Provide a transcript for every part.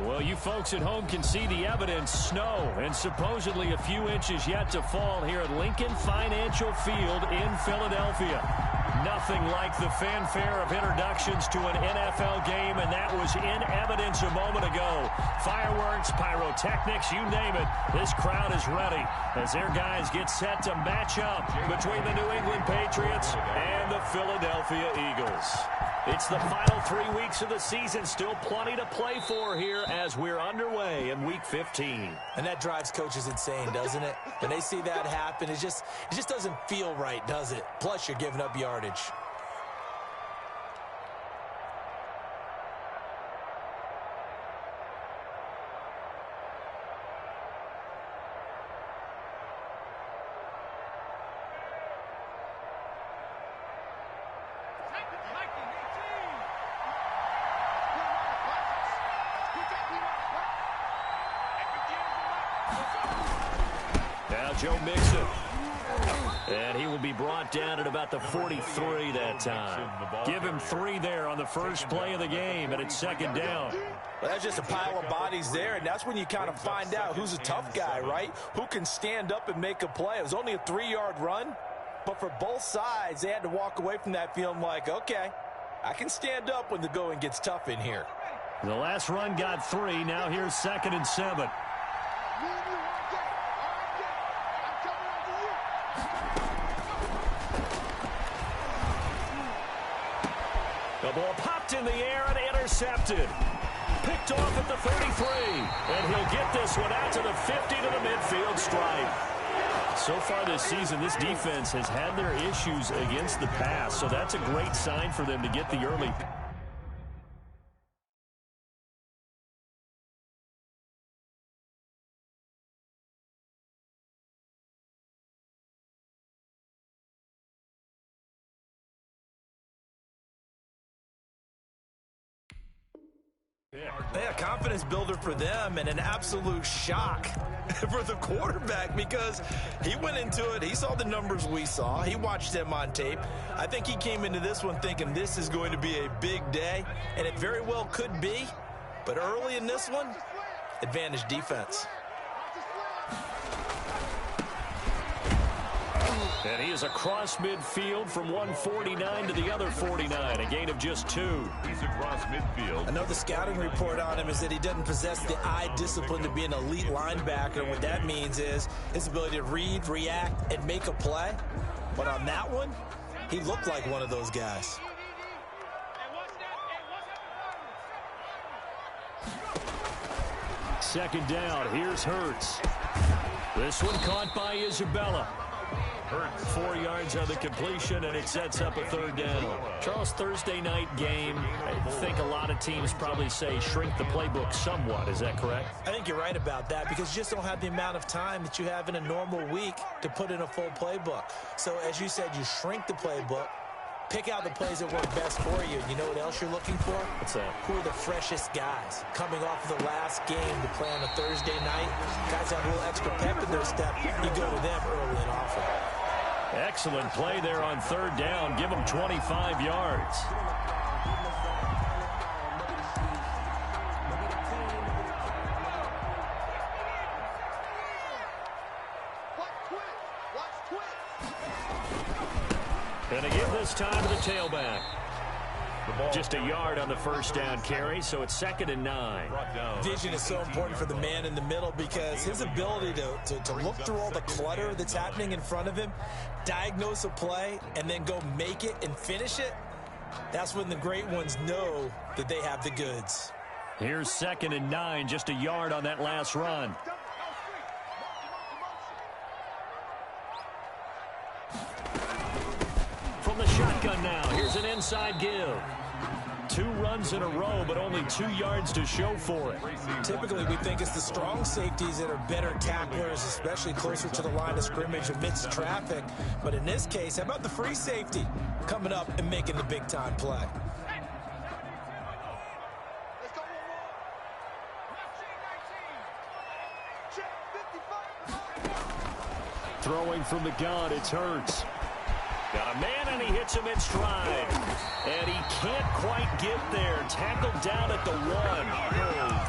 Well, you folks at home can see the evidence. Snow and supposedly a few inches yet to fall here at Lincoln Financial Field in Philadelphia. Nothing like the fanfare of introductions to an NFL game, and that was in evidence a moment ago. Fireworks, pyrotechnics, you name it. This crowd is ready as their guys get set to match up between the New England Patriots and the Philadelphia Eagles. It's the final 3 weeks of the season. Still plenty to play for here as we're underway in Week 15. And that drives coaches insane, doesn't it? When they see that happen, it just doesn't feel right, does it? Plus, you're giving up yardage. Joe Mixon. And he will be brought down at about the 43 that time. Give him 3 there on the first play of the game, and it's second down. Well, that's just a pile of bodies there, and that's when you kind of find out who's a tough guy, right? Who can stand up and make a play. It was only a 3-yard run, but for both sides, they had to walk away from that feeling like, okay, I can stand up when the going gets tough in here. The last run got 3. Now here's 2nd and 7. The ball popped in the air and intercepted. Picked off at the 33. And he'll get this one out to the 50 to the midfield stripe. So far this season, this defense has had their issues against the pass. So that's a great sign for them to get the early. Yeah, confidence builder for them and an absolute shock for the quarterback because he went into it. He saw the numbers we saw. He watched them on tape. I think he came into this one thinking this is going to be a big day, and it very well could be. But early in this one, advantage defense. And he is across midfield from one 49 to the other 49, a gain of just 2. He's across midfield. Another scouting report on him is that he doesn't possess the eye discipline to be an elite linebacker. And what that means is his ability to read, react, and make a play. But on that one, he looked like one of those guys. Second down, here's Hurts. This one caught by Isabella. 4 yards on the completion, and it sets up a 3rd down. Charles, Thursday night game, I think a lot of teams probably say shrink the playbook somewhat. Is that correct? I think you're right about that because you just don't have the amount of time that you have in a normal week to put in a full playbook. So, as you said, you shrink the playbook, pick out the plays that work best for you. You know what else you're looking for? What's that? Who are the freshest guys coming off of the last game to play on a Thursday night? Guys have a little extra pep in their step. You go to them early and often. Excellent play there on 3rd down. Give them 25 yards. And again this time to the tailback. Just a yard on the first down carry, so it's 2nd and 9. Vision is so important for the man in the middle because his ability to look through all the clutter that's happening in front of him, diagnose a play, and then go make it and finish it, that's when the great ones know that they have the goods. Here's 2nd and 9, just a yard on that last run. From the shotgun now, here's an inside give. 2 runs in a row, but only 2 yards to show for it. Typically, we think it's the strong safeties that are better tacklers, especially closer to the line of scrimmage amidst traffic. But in this case, how about the free safety coming up and making the big-time play? Throwing from the gun, it's Hurts. Got a man, and he hits him in stride. And he can't quite get there. Tackled down at the 1.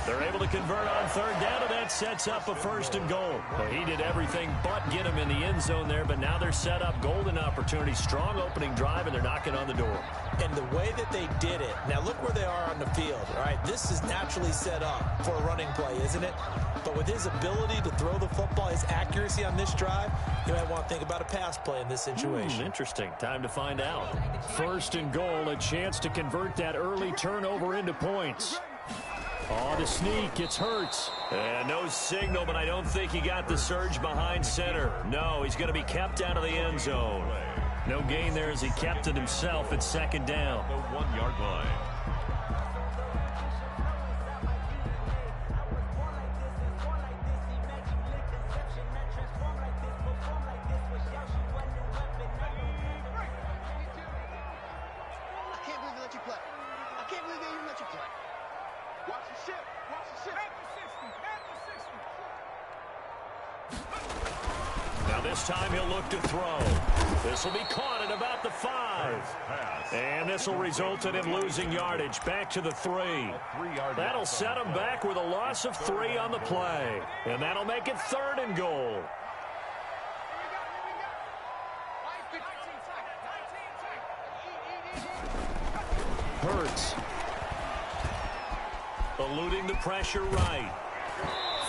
They're able to convert on third down, and that sets up a 1st and goal. Well, he did everything but get him in the end zone there, but now they're set up golden opportunity. Strong opening drive, and they're knocking on the door. And the way that they did it, now look where they are on the field, all right? This is naturally set up for a running play, isn't it? But with his ability to throw the football, his accuracy on this drive, you might want to think about a pass play in this situation. Interesting. Time to find out. 1st and goal, a chance to convert that early turnover into points. Oh, the sneak, it's Hurts. And no signal, but I don't think he got the surge behind center. No, he's going to be kept out of the end zone. No gain there as he kept it himself at 2nd down. The 1-yard line. This time he'll look to throw. This will be caught at about the 5. And this will result in him losing yardage. Back to the 3. That'll set him back with a loss of 3 on the play. And that'll make it 3rd and goal. Hurts. Eluding the pressure right.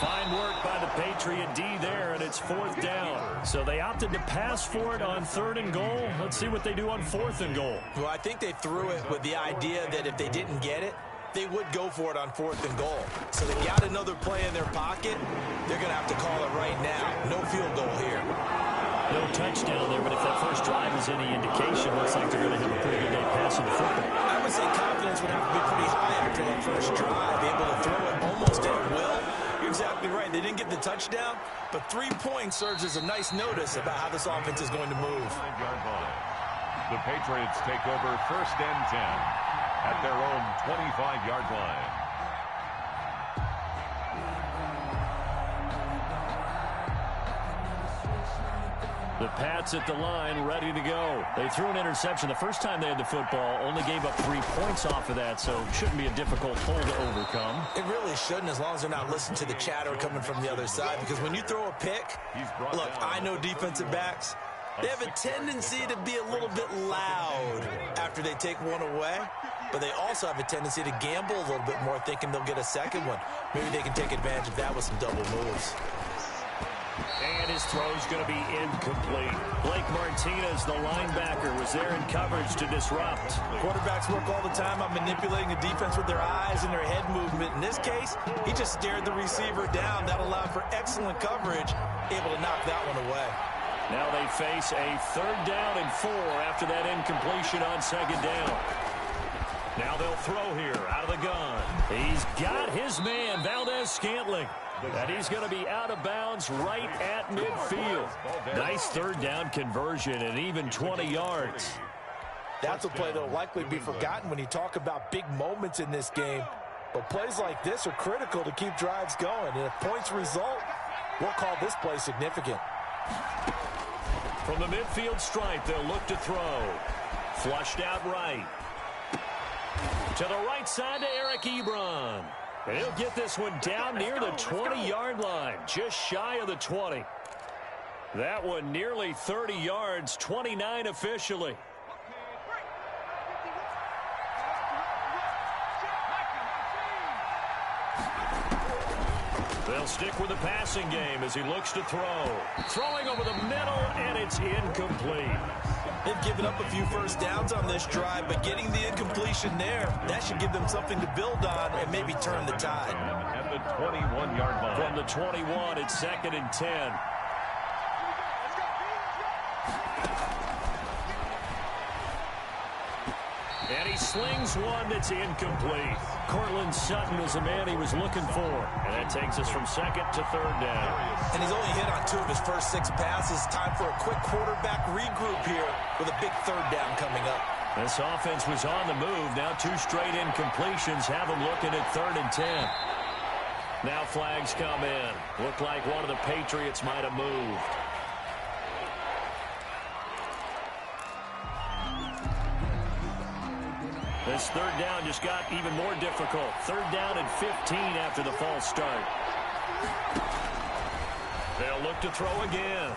Fine work by the Patriot D there, and it's 4th down. So they opted to pass for it on 3rd and goal. Let's see what they do on 4th and goal. Well, I think they threw it with the idea that if they didn't get it, they would go for it on 4th and goal. So they got another play in their pocket. They're going to have to call it right now. No field goal here. No touchdown there, but if that first drive is any indication, looks like they're going to have a pretty good day passing the football. I would say confidence would have to be pretty high after that first drive. Able to throw it almost at will. You're exactly right. They didn't get the touchdown, but 3 points serves as a nice notice about how this offense is going to move. The Patriots take over 1st and 10 at their own 25-yard line. The Pats at the line, ready to go. They threw an interception the first time they had the football, only gave up 3 points off of that, so shouldn't be a difficult hole to overcome. It really shouldn't, as long as they're not listening to the chatter coming from the other side, because when you throw a pick, look, I know defensive backs, they have a tendency to be a little bit loud after they take one away, but they also have a tendency to gamble a little bit more, thinking they'll get a second one. Maybe they can take advantage of that with some double moves. And his throw's going to be incomplete. Blake Martinez, the linebacker, was there in coverage to disrupt. Quarterbacks work all the time on manipulating the defense with their eyes and their head movement. In this case, he just stared the receiver down. That allowed for excellent coverage, able to knock that one away. Now they face a 3rd down and 4 after that incompletion on 2nd down. Now they'll throw here out of the gun. He's got his man, Valdez-Scantling. And he's going to be out of bounds right at midfield. Nice 3rd down conversion and even 20 yards. That's a play that will likely be forgotten when you talk about big moments in this game. But plays like this are critical to keep drives going. And if points result, we'll call this play significant. From the midfield stripe, they'll look to throw. Flushed out right. To the right side to Eric Ebron. And he'll get this one down near the 20-yard line, just shy of the 20. That one nearly 30 yards, 29 officially. They'll stick with the passing game as he looks to throw. Throwing over the middle, and it's incomplete. They've given up a few first downs on this drive, but getting the incompletion there, that should give them something to build on and maybe turn the tide. At the 21-yard line. From the 21, it's 2nd and 10. And he slings one that's incomplete. Cortland Sutton was the man he was looking for. And that takes us from 2nd to 3rd down. And he's only hit on 2 of his first 6 passes. Time for a quick quarterback regroup here with a big 3rd down coming up. This offense was on the move. Now 2 straight incompletions have them looking at 3rd and 10. Now flags come in. Looked like one of the Patriots might have moved. This third down just got even more difficult. Third down and 15 after the false start. They'll look to throw again.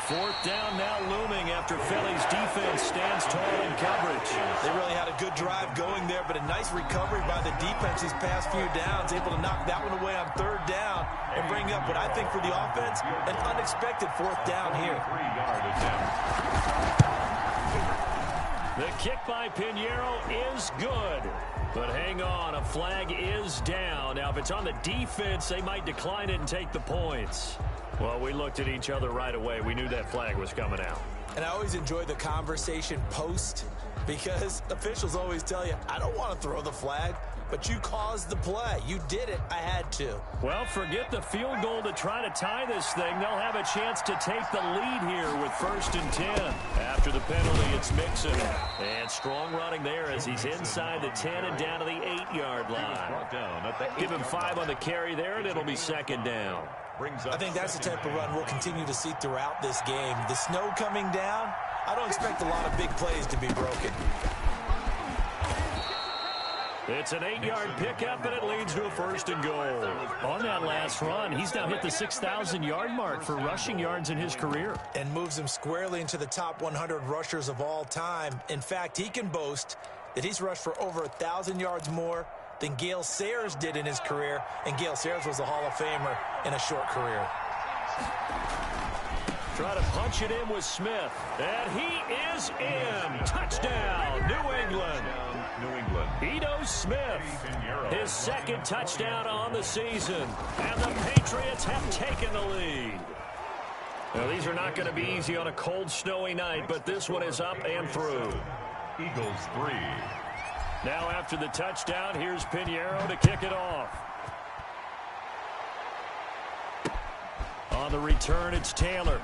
Fourth down now looming after Philly's defense stands tall in coverage. They really had a good drive going there, but a nice recovery by the defense these past few downs, able to knock that one away on third down and bring up what I think for the offense, an unexpected fourth down here. The kick by Pinheiro is good. But hang on, a flag is down. Now, if it's on the defense, they might decline it and take the points. Well, we looked at each other right away. We knew that flag was coming out. And I always enjoy the conversation post because officials always tell you, I don't want to throw the flag, but you caused the play. You did it. I had to. Well, forget the field goal to try to tie this thing. They'll have a chance to take the lead here with 1st and 10. After the penalty, it's Mixon. And strong running there as he's inside the 10 and down to the 8-yard line. Give him 5 on the carry there, and it'll be 2nd down. I think that's the type of run we'll continue to see throughout this game. The snow coming down, I don't expect a lot of big plays to be broken. It's an 8-yard pickup, and it leads to a 1st and goal. On that last run, he's now hit the 6,000-yard mark for rushing yards in his career. And moves him squarely into the top 100 rushers of all time. In fact, he can boast that he's rushed for over 1,000 yards more than Gale Sayers did in his career, and Gale Sayers was a Hall of Famer in a short career. Try to punch it in with Smith, and he is in. Touchdown, New England. Ito Smith, his 2nd touchdown on the season, and the Patriots have taken the lead. Now, these are not going to be easy on a cold, snowy night, but this one is up and through. Eagles 3. Now after the touchdown, here's Pinheiro to kick it off. On the return, it's Taylor.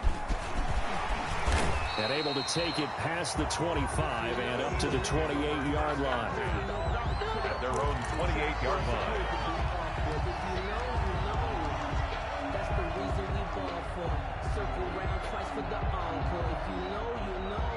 And able to take it past the 25 and up to the 28-yard line. At their own 28-yard line. That's the reason we ball for. Circle round twice for the encore. If you know, you know.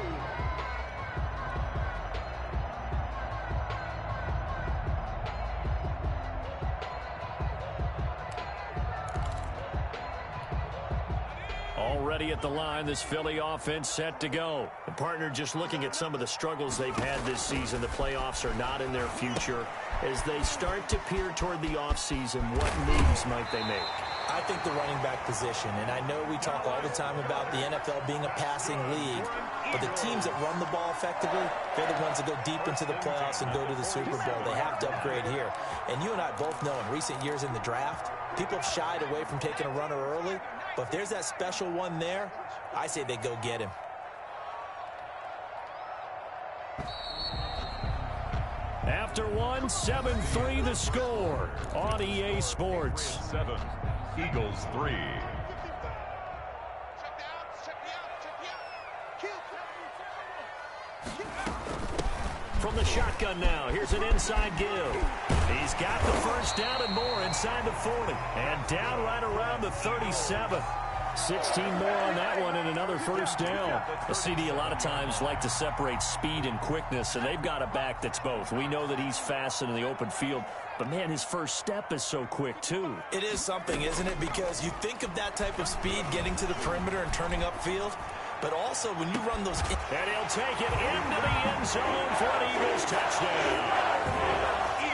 Already at the line, this Philly offense set to go. The partner just looking at some of the struggles they've had this season. The playoffs are not in their future. As they start to peer toward the offseason, what moves might they make? I think the running back position, and I know we talk all the time about the NFL being a passing league, but the teams that run the ball effectively, they're the ones that go deep into the playoffs and go to the Super Bowl. They have to upgrade here. And you and I both know in recent years in the draft, people have shied away from taking a runner early, but if there's that special one there, I say they go get him. After one, 7-3 the score on EA Sports. 7. Eagles 3. From the shotgun now, here's an inside give. He's got the first down and more inside the 40. And down right around the 37. 16 more on that one and another first down. A CD a lot of times like to separate speed and quickness, and they've got a back that's both. We know that he's fast in the open field, but, man, his first step is so quick, too. It is something, isn't it? Because you think of that type of speed getting to the perimeter and turning upfield, but also when you run those... And he'll take it into the end zone for an Eagles touchdown.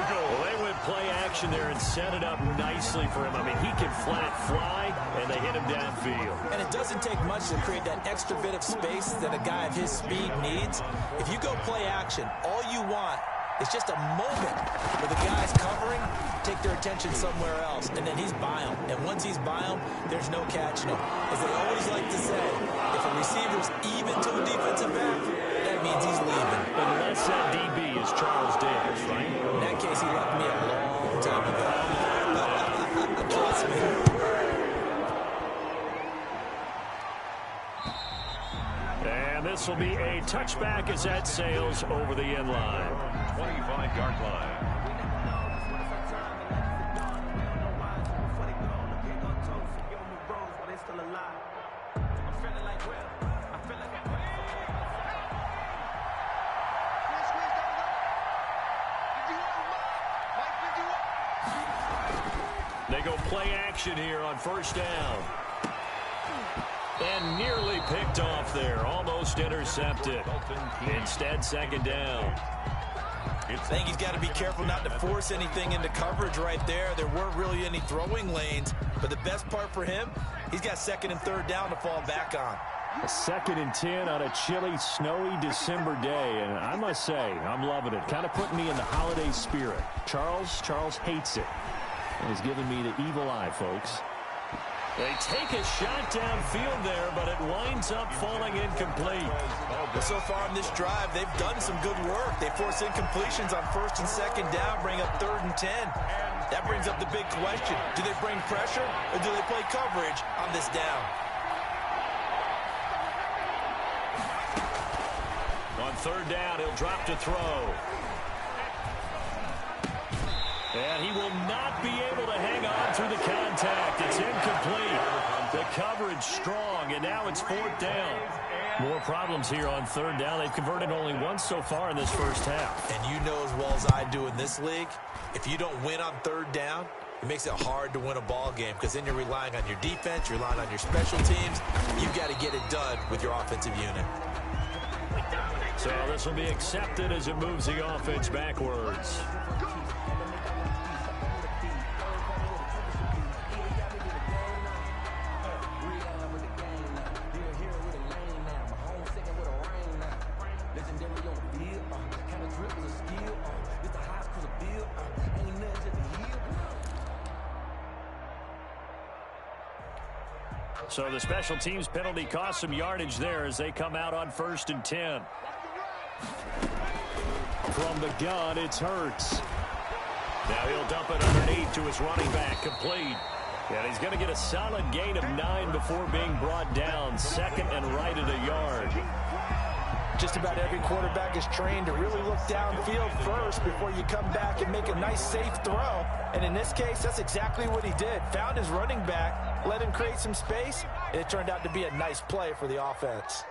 Well, they went play action there and set it up nicely for him. I mean, he can flat fly, and they hit him downfield. And it doesn't take much to create that extra bit of space that a guy of his speed needs. If you go play action, all you want is just a moment where the guy's covering, take their attention somewhere else, and then he's by him. And once he's by him, there's no catching him. As they always like to say, if a receiver's even to a defensive back, that means he's leaving. Unless that DB is Charles Davis, right? In that case, he left me a long time ago. Trust me. And this will be a touchback as that sails over the end line. 25-yard line. They go play action here on first down. And nearly picked off there. Almost intercepted. Instead, second down. I think he's got to be careful not to force anything into coverage right there. There weren't really any throwing lanes. But the best part for him, he's got second and third down to fall back on. A 2nd and 10 on a chilly, snowy December day. And I must say, I'm loving it. Kind of putting me in the holiday spirit. Charles hates it. He's giving me the evil eye, folks. They take a shot downfield there, but it winds up falling incomplete. Well, so far in this drive, they've done some good work. They force incompletions on first and second down, bring up 3rd and 10. That brings up the big question. Do they bring pressure or do they play coverage on this down? On 3rd down, he'll drop to throw. And he will not be able to hang on through the contact. It's incomplete. The coverage strong, and now it's 4th down. More problems here on 3rd down. They've converted only once so far in this first half. And you know as well as I do in this league, if you don't win on 3rd down, it makes it hard to win a ball game because then you're relying on your defense, you're relying on your special teams. You've got to get it done with your offensive unit. So this will be accepted as it moves the offense backwards. So the special teams penalty cost some yardage there as they come out on 1st and 10. From the gun, it's Hurts. Now he'll dump it underneath to his running back, complete. And he's going to get a solid gain of 9 before being brought down. 2nd and right at a yard. Just about every quarterback is trained to really look downfield first before you come back and make a nice, safe throw. And in this case, that's exactly what he did. Found his running back, let him create some space, and it turned out to be a nice play for the offense.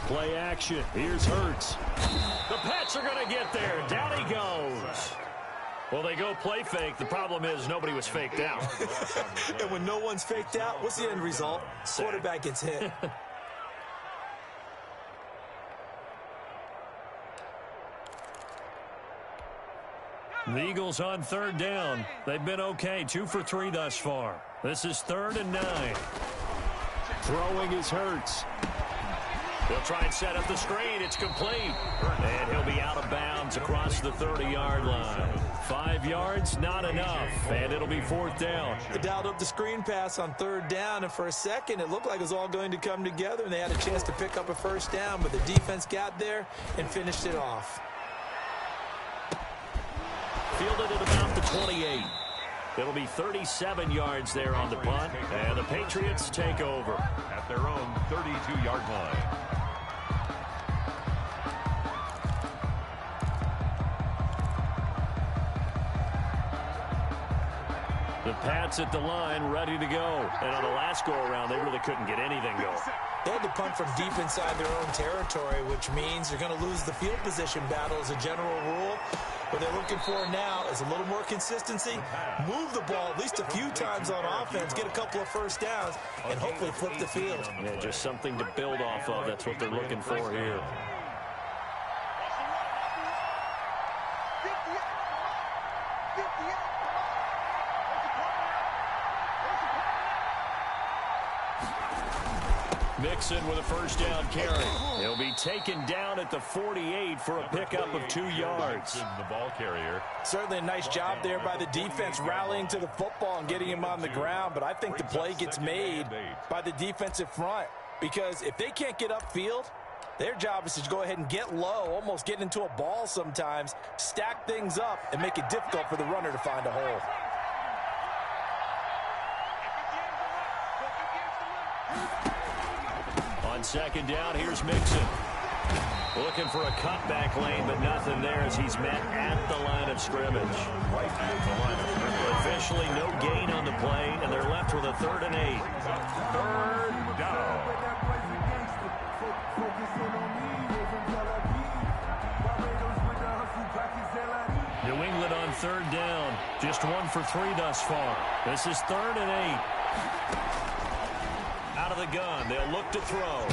Play action. Here's Hurts. The Pats are going to get there. Down he goes. Well, they go play fake. The problem is nobody was faked out. And when no one's faked out, what's the end result? Quarterback gets hit. The Eagles on 3rd down. They've been okay. 2 for 3 thus far. This is 3rd and 9. Throwing is Hurts. He'll try and set up the screen. It's complete. And he'll be out of bounds across the 30-yard line. 5 yards, not enough. And it'll be 4th down. They dialed up the screen pass on 3rd down, and for a second, it looked like it was all going to come together, and they had a chance to pick up a 1st down, but the defense got there and finished it off. Fielded at about the 28. It'll be 37 yards there on the punt, and the Patriots take over at their own 32-yard line. The Pats at the line, ready to go. And on the last go-around, they really couldn't get anything going. They had to punt from deep inside their own territory, which means they're going to lose the field position battle as a general rule. What they're looking for now is a little more consistency, move the ball at least a few times on offense, get a couple of 1st downs, and hopefully flip the field. Yeah, just something to build off of. That's what they're looking for here. Mixon with a 1st down carry. He'll be taken down at the 48 for a pickup of 2 yards. The ball carrier. Certainly a nice job there by the defense rallying to the football and getting him on the ground, but I think the play gets made by the defensive front because if they can't get upfield, their job is to go ahead and get low, almost get into a ball sometimes, stack things up, and make it difficult for the runner to find a hole. On 2nd down, here's Mixon. Looking for a cutback lane, but nothing there as he's met at the line of scrimmage. Right at the line of scrimmage. Officially no gain on the play, and they're left with a 3rd and 8. 3rd down. New England it on third down. Just 1 for 3 thus far. This is 3rd and 8. Out of the gun. They'll look to throw.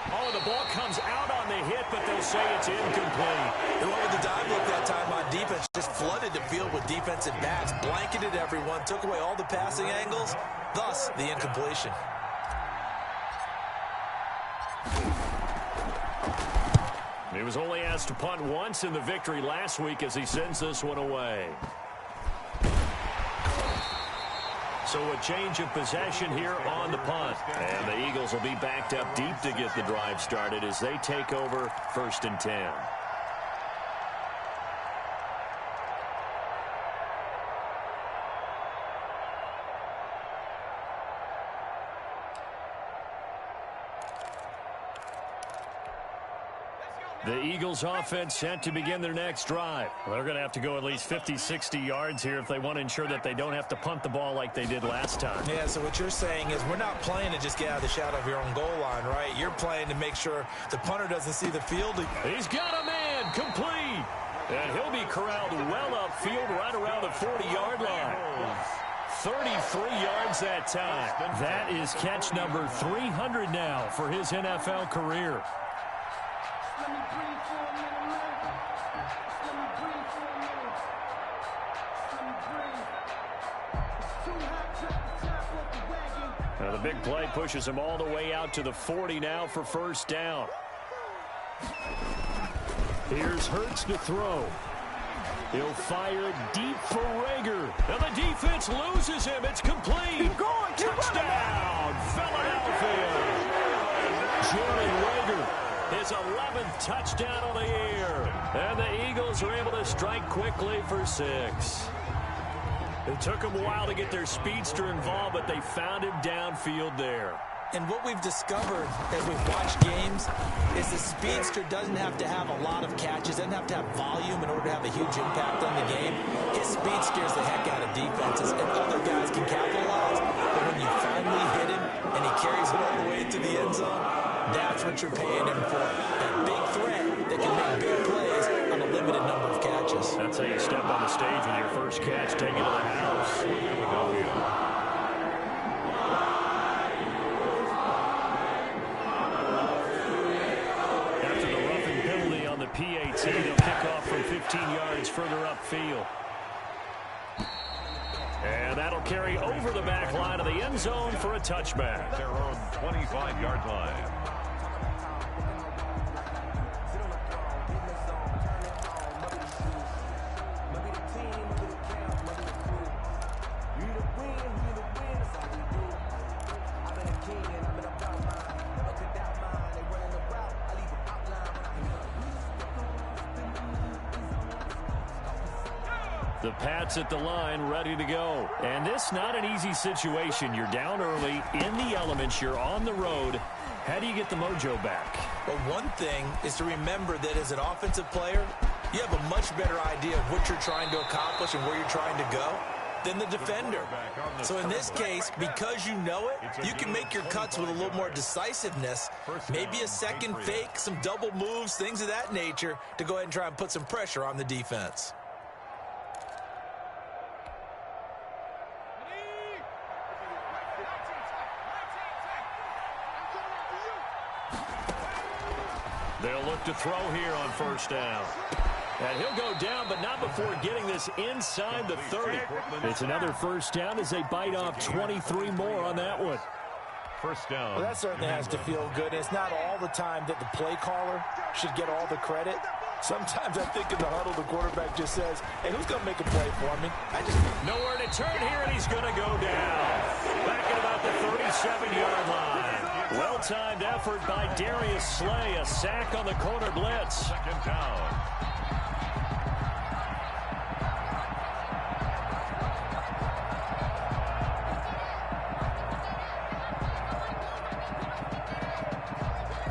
Oh, the ball comes out on the hit, but they'll say it's incomplete. They went with the dive look that time on defense. Just flooded the field with defensive backs, blanketed everyone, took away all the passing angles, thus the incompletion. He was only asked to punt once in the victory last week as he sends this one away. So a change of possession here on the punt. And the Eagles will be backed up deep to get the drive started as they take over 1st and 10. The Eagles offense set to begin their next drive. Well, they're going to have to go at least 50, 60 yards here if they want to ensure that they don't have to punt the ball like they did last time. Yeah, so what you're saying is we're not playing to just get out of the shadow of your own goal line, right? You're playing to make sure the punter doesn't see the field. He's got a man complete. And he'll be corralled well upfield right around the 40-yard line. 33 yards that time. That is catch number 300 now for his NFL career. Now the big play pushes him all the way out to the 40 now for 1st down. Here's Hurts to throw. He'll fire deep for Rager. Now the defense loses him. It's complete. Keep going. Keep Touchdown, Philadelphia. Jalen Rager, his 11th touchdown on the year. And the Eagles are able to strike quickly for 6. It took them a while to get their speedster involved, but they found him downfield there. And what we've discovered as we've watched games is the speedster doesn't have to have a lot of catches, doesn't have to have volume in order to have a huge impact on the game. His speed scares the heck out of defenses, and other guys can capitalize. But when you finally hit him and he carries it all the way to the end zone, that's what you're paying him for. That big threat that can make big plays on a limited number of catches. That's how you step on the stage with your first catch, take it to the house. After the roughing penalty on the PAT, they'll kick off from 15 yards further upfield. And that'll carry over the back line of the end zone for a touchback. Their own 25-yard line. The Pats at the line, ready to go. And this not an easy situation. You're down early, in the elements, you're on the road. How do you get the mojo back? Well, one thing is to remember that as an offensive player, you have a much better idea of what you're trying to accomplish and where you're trying to go than the defender. So in this case, because you know it, you can make your cuts with a little more decisiveness, maybe a second fake, some double moves, things of that nature, to go ahead and try and put some pressure on the defense. They'll look to throw here on 1st down. And he'll go down, but not before getting this inside the 30. It's another 1st down as they bite off 23 more on that one. 1st down. Well, that certainly has to feel good. It's not all the time that the play caller should get all the credit. Sometimes I think in the huddle, the quarterback just says, hey, who's going to make a play for me? Nowhere to turn here, and he's going to go down. Back at about the 37-yard line. Well-timed effort by Darius Slay. A sack on the corner blitz. 2nd down.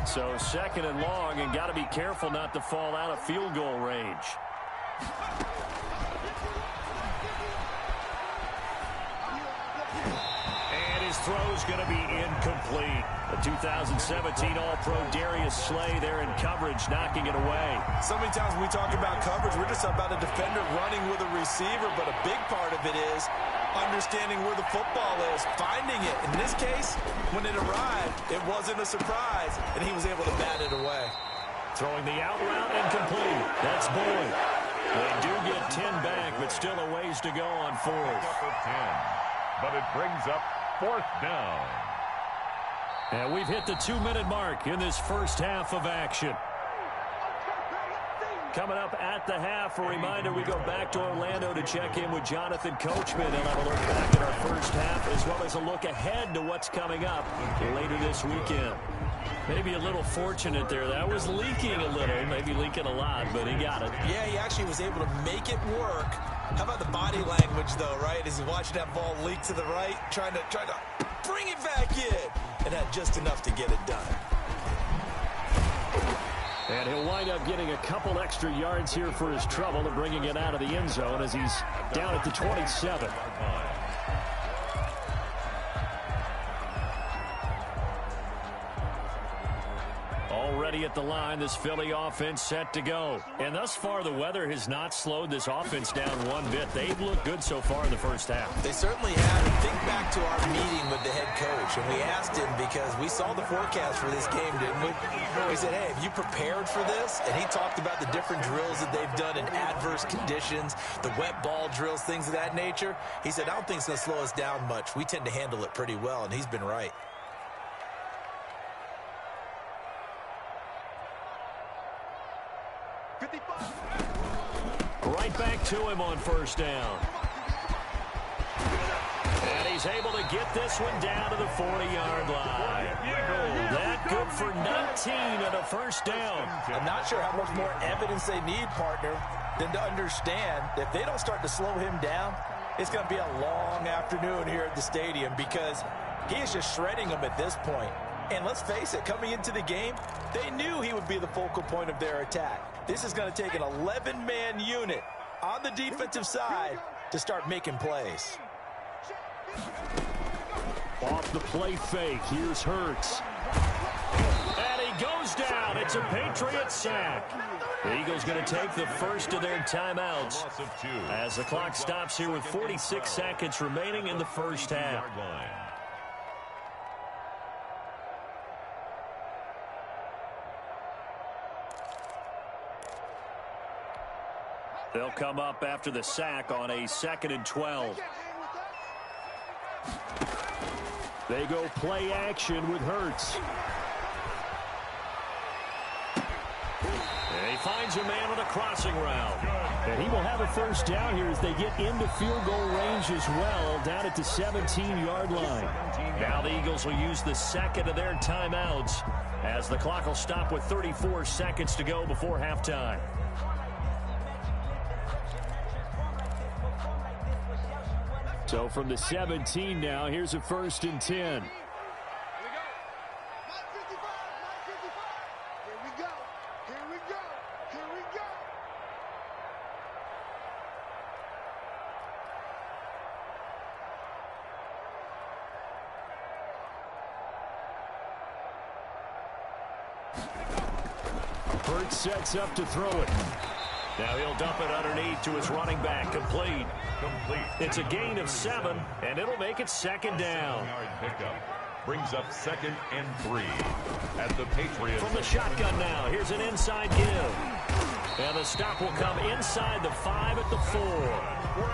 So 2nd and long, and got to be careful not to fall out of field goal range. And his throw's going to be incomplete. The 2017 All-Pro Darius Slay there in coverage, knocking it away. So many times when we talk about coverage, we're just about a defender running with a receiver, but a big part of it is understanding where the football is, finding it. In this case, when it arrived, it wasn't a surprise, and he was able to bat it away. Throwing the out route and complete. That's Boyd. They do get 10 back, but still a ways to go on fourth. But it brings up fourth down. And we've hit the 2-minute mark in this first half of action. Coming up at the half, a reminder, we go back to Orlando to check in with Jonathan Coachman. He'll have a look back at our first half, as well as a look ahead to what's coming up later this weekend. Maybe a little fortunate there. That was leaking a little, maybe leaking a lot, but he got it. Yeah, he actually was able to make it work. How about the body language, though, right? As he's watching that ball leak to the right, trying to bring it back in, and had just enough to get it done. And he'll wind up getting a couple extra yards here for his trouble and bringing it out of the end zone as he's down at the 27. Already at the line, this Philly offense set to go. And thus far, the weather has not slowed this offense down one bit. They've looked good so far in the first half. They certainly have. And think back to our meeting with the head coach, and we asked him because we saw the forecast for this game, didn't we? We said, hey, have you prepared for this? And he talked about the different drills that they've done in adverse conditions, the wet ball drills, things of that nature. He said, I don't think it's going to slow us down much. We tend to handle it pretty well, and he's been right. Right back to him on first down. And he's able to get this one down to the 40-yard line. That good for 19 and a first down. I'm not sure how much more evidence they need, partner, than to understand that if they don't start to slow him down, it's going to be a long afternoon here at the stadium because he is just shredding them at this point. And let's face it, coming into the game, they knew he would be the focal point of their attack. This is going to take an 11-man unit on the defensive side to start making plays. Off the play fake, here's Hurts. And he goes down. It's a Patriot sack. The Eagles going to take the first of their timeouts as the clock stops here with 46 seconds remaining in the first half. They'll come up after the sack on a 2nd and 12. They go play action with Hurts. And he finds a man on a crossing route. And he will have a first down here as they get into field goal range as well, down at the 17-yard line. Now the Eagles will use the second of their timeouts as the clock will stop with 34 seconds to go before halftime. So from the 17 now, here's a 1st and 10. Hurts sets up to throw it. Now he'll dump it underneath to his running back. Complete. It's a gain of 7, and it'll make it 2nd down. Brings up 2nd and 3 at the Patriots. From the shotgun now, here's an inside give. And the stop will come inside the 5 at the 4.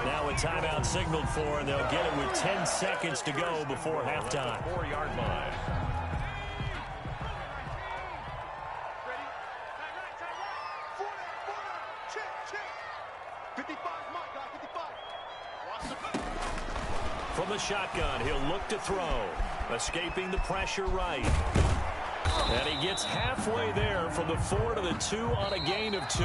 Now a timeout signaled for, and they'll get it with 10 seconds to go before halftime. 4-yard line. From the shotgun, he'll look to throw. Escaping the pressure right. And he gets halfway there from the 4 to the 2 on a gain of 2.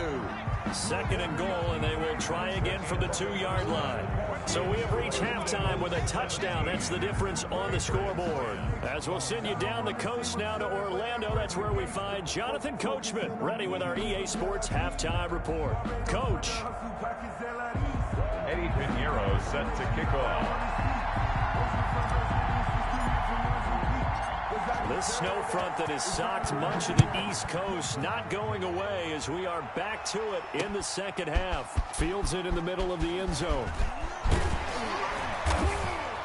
2nd and goal, and they will try again from the 2-yard line. So we have reached halftime with a touchdown. That's the difference on the scoreboard. As we'll send you down the coast now to Orlando, that's where we find Jonathan Coachman, ready with our EA Sports halftime report. Coach. Eddie Pinheiro set to kick off. This snow front that has socked much of the East Coast not going away as we are back to it in the second half. Fields it in the middle of the end zone.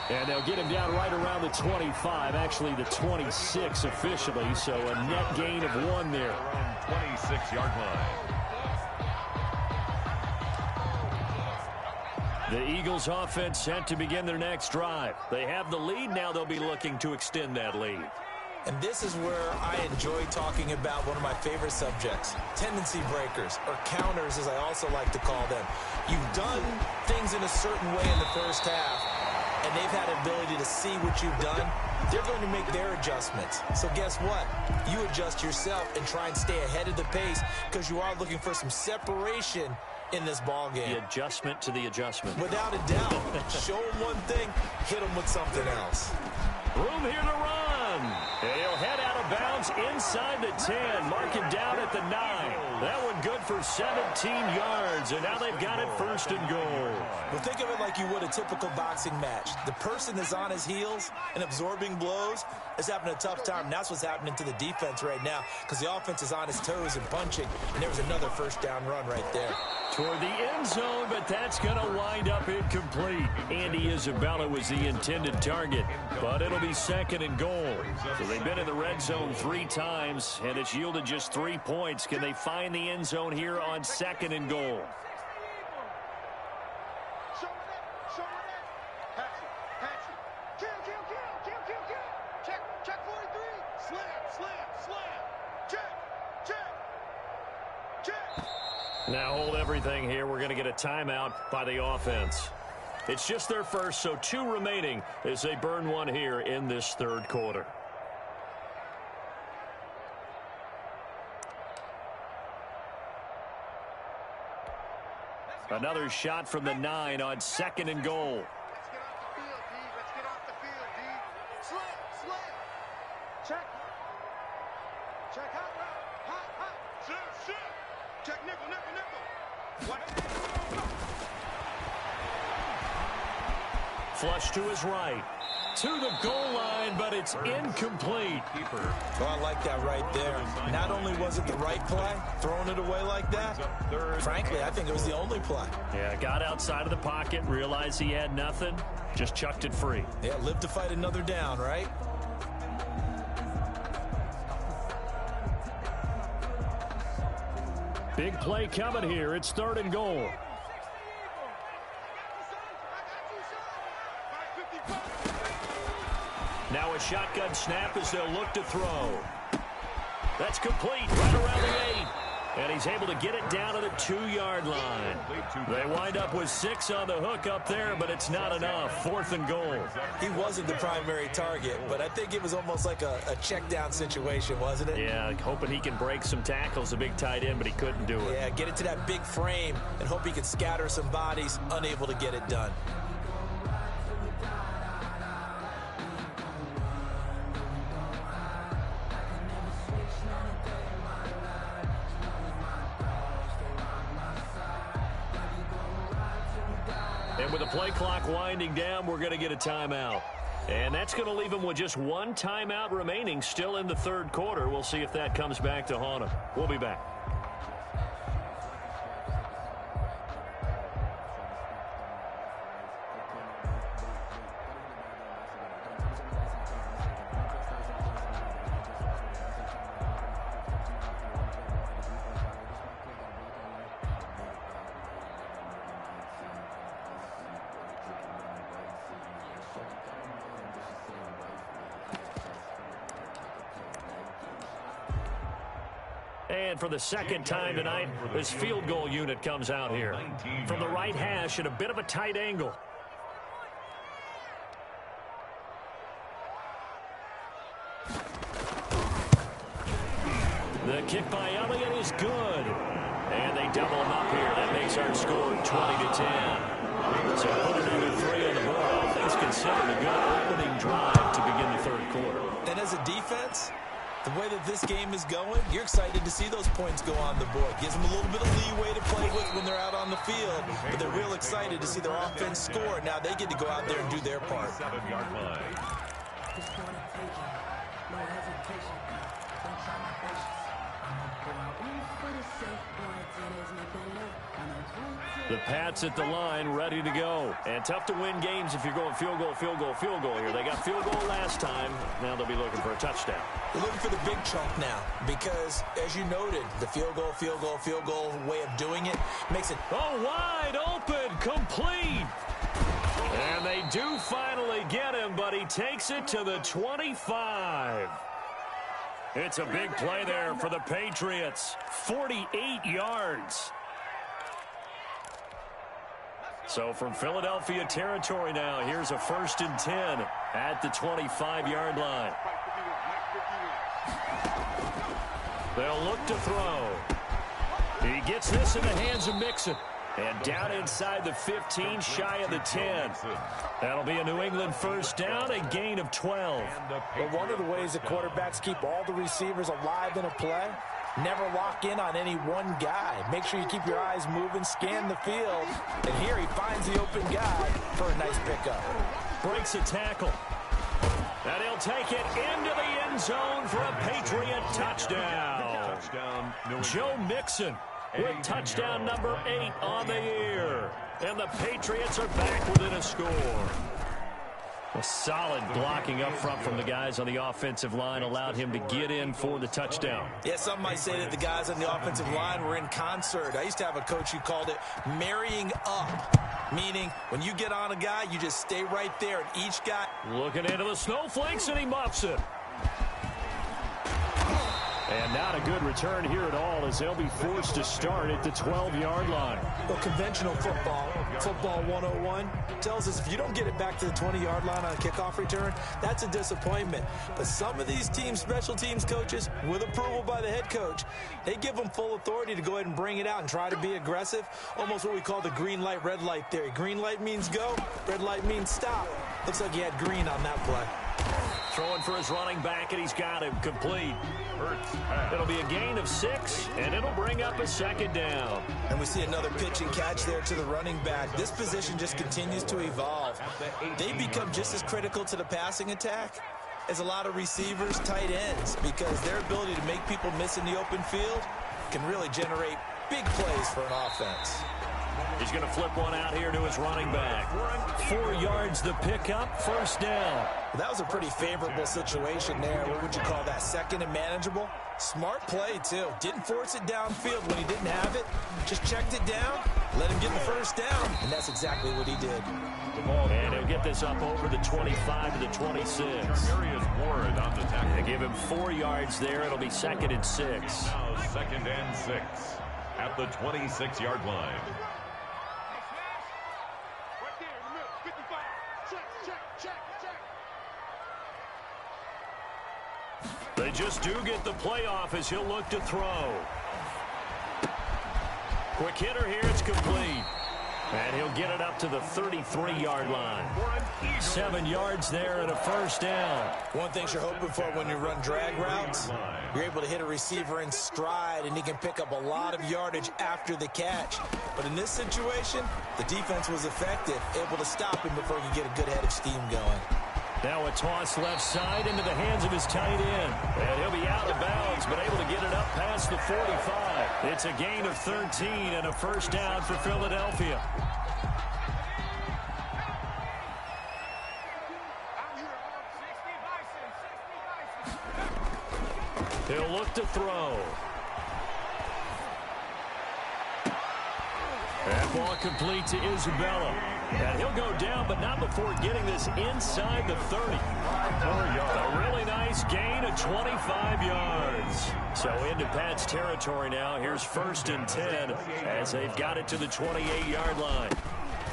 And they'll get him down right around the 25, actually the 26 officially, so a net gain of 1 there. Around 26-yard line. The Eagles offense set to begin their next drive. They have the lead. Now they'll be looking to extend that lead. And this is where I enjoy talking about one of my favorite subjects, tendency breakers, or counters as I also like to call them. You've done things in a certain way in the first half, and they've had the ability to see what you've done. They're going to make their adjustments. So guess what? You adjust yourself and try and stay ahead of the pace because you are looking for some separation in this ball game. The adjustment to the adjustment. Without a doubt. Show them one thing, hit them with something else. Room here to run. And he'll head out of bounds inside the 10. Mark him down at the 9. That one good for 17 yards. And now they've got it first and goal. Well, think of it like you would a typical boxing match. The person that's on his heels and absorbing blows is having a tough time. And that's what's happening to the defense right now because the offense is on his toes and punching. And there was another first down run right there. Toward the end zone, but that's going to wind up incomplete. Andy Isabella was the intended target, but it'll be second and goal. So they've been in the red zone 3 times, and it's yielded just 3 points. Can they find the end zone here on second and goal? Now hold everything here. We're going to get a timeout by the offense. It's just their first, so 2 remaining as they burn 1 here in this third quarter. Another shot from the 9 on second and goal. Let's get off the field, D. Slam. Check. Check hot. Shit. Check nickel. What? Flush to his right. To the goal line, but it's incomplete. Well, I like that right there. Not only was it the right play, throwing it away like that, frankly, I think it was the only play. Yeah, got outside of the pocket, realized he had nothing, just chucked it free. Yeah, live to fight another down, right? Big play coming here. It's third and goal. Now a shotgun snap as they'll look to throw. That's complete right around the 8. And he's able to get it down to the 2-yard line. They wind up with 6 on the hook up there, but it's not enough. Fourth and goal. He wasn't the primary target, but I think it was almost like a check down situation, wasn't it? Yeah, hoping he can break some tackles, a big tight end, but he couldn't do it. Yeah, get it to that big frame and hope he can scatter some bodies, unable to get it done. And with the play clock winding down, we're going to get a timeout. And that's going to leave him with just 1 timeout remaining still in the third quarter. We'll see if that comes back to haunt him. We'll be back. And for the second time tonight, this field goal unit comes out here. From the right hash at a bit of a tight angle. The kick by Elliott is good. And they double him up here. That makes our score 20-10. So put another 3 on the board. All things considered, a good opening drive to begin the third quarter. And as a defense, the way that this game is going, you're excited to see those points go on the board. Gives them a little bit of leeway to play with when they're out on the field. But they're real excited to see their offense score. Now they get to go out there and do their part. 7-yard line. no hesitation. Don't try my patience. I'ma go out for the safe boy till there's nothing left. The Pats at the line, ready to go. And tough to win games if you're going field goal, field goal, field goal here. They got field goal last time. Now they'll be looking for a touchdown. They're looking for the big chunk now because, as you noted, the field goal way of doing it makes it... Oh, wide open, complete. And they do finally get him, but he takes it to the 25. It's a big play there for the Patriots. 48 yards. So from Philadelphia territory now, here's a 1st and 10 at the 25-yard line. They'll look to throw. He gets this in the hands of Mixon. And down inside the 15, shy of the 10. That'll be a New England 1st down, a gain of 12. But one of the ways that quarterbacks keep all the receivers alive in a play, never lock in on any one guy. Make sure you keep your eyes moving, scan the field. And here he finds the open guy for a nice pickup. Breaks a tackle. And he'll take it into the end zone for a Patriot touchdown. Joe Mixon with touchdown number 8 on the year. And the Patriots are back within a score. A solid blocking up front from the guys on the offensive line allowed him to get in for the touchdown. Yeah, some might say that the guys on the offensive line were in concert. I used to have a coach who called it marrying up, meaning when you get on a guy, you just stay right there, and each guy... Looking into the snowflakes, and he muffs it. And not a good return here at all as they'll be forced to start at the 12-yard line. Well, conventional football 101, tells us if you don't get it back to the 20-yard line on a kickoff return, that's a disappointment. But some of these teams, special teams coaches, with approval by the head coach, they give them full authority to go ahead and bring it out and try to be aggressive. Almost what we call the green light, red light theory. Green light means go, red light means stop. Looks like he had green on that play. Throwing for his running back, and he's got him complete. It'll be a gain of 6, and it'll bring up a 2nd down. And we see another pitch and catch there to the running back. This position just continues to evolve. They become just as critical to the passing attack as a lot of receivers, tight ends, because their ability to make people miss in the open field can really generate big plays for an offense. He's going to flip one out here to his running back. 4 yards the pickup, 1st down. Well, that was a pretty favorable situation there. What would you call that? 2nd and manageable? Smart play, too. Didn't force it downfield when he didn't have it. Just checked it down, let him get the 1st down, and that's exactly what he did. And he'll get this up over the 25 to the 26. They give him 4 yards there. It'll be 2nd and 6. Now 2nd and 6 at the 26-yard line. They just do get the playoff as he'll look to throw. Quick hitter here, it's complete. And he'll get it up to the 33-yard line. 7 yards there and a 1st down. One thing you're hoping for when you run drag routes, you're able to hit a receiver in stride, and he can pick up a lot of yardage after the catch. But in this situation, the defense was effective, able to stop him before he could get a good head of steam going. Now a toss left side into the hands of his tight end. And he'll be out of bounds, but able to get it up past the 45. It's a gain of 13 and a 1st down for Philadelphia. He'll look to throw. That ball complete to Isabella. And he'll go down, but not before getting this inside the 30. A really nice gain of 25 yards. So into Pat's territory now. Here's 1st and 10 as they've got it to the 28-yard line.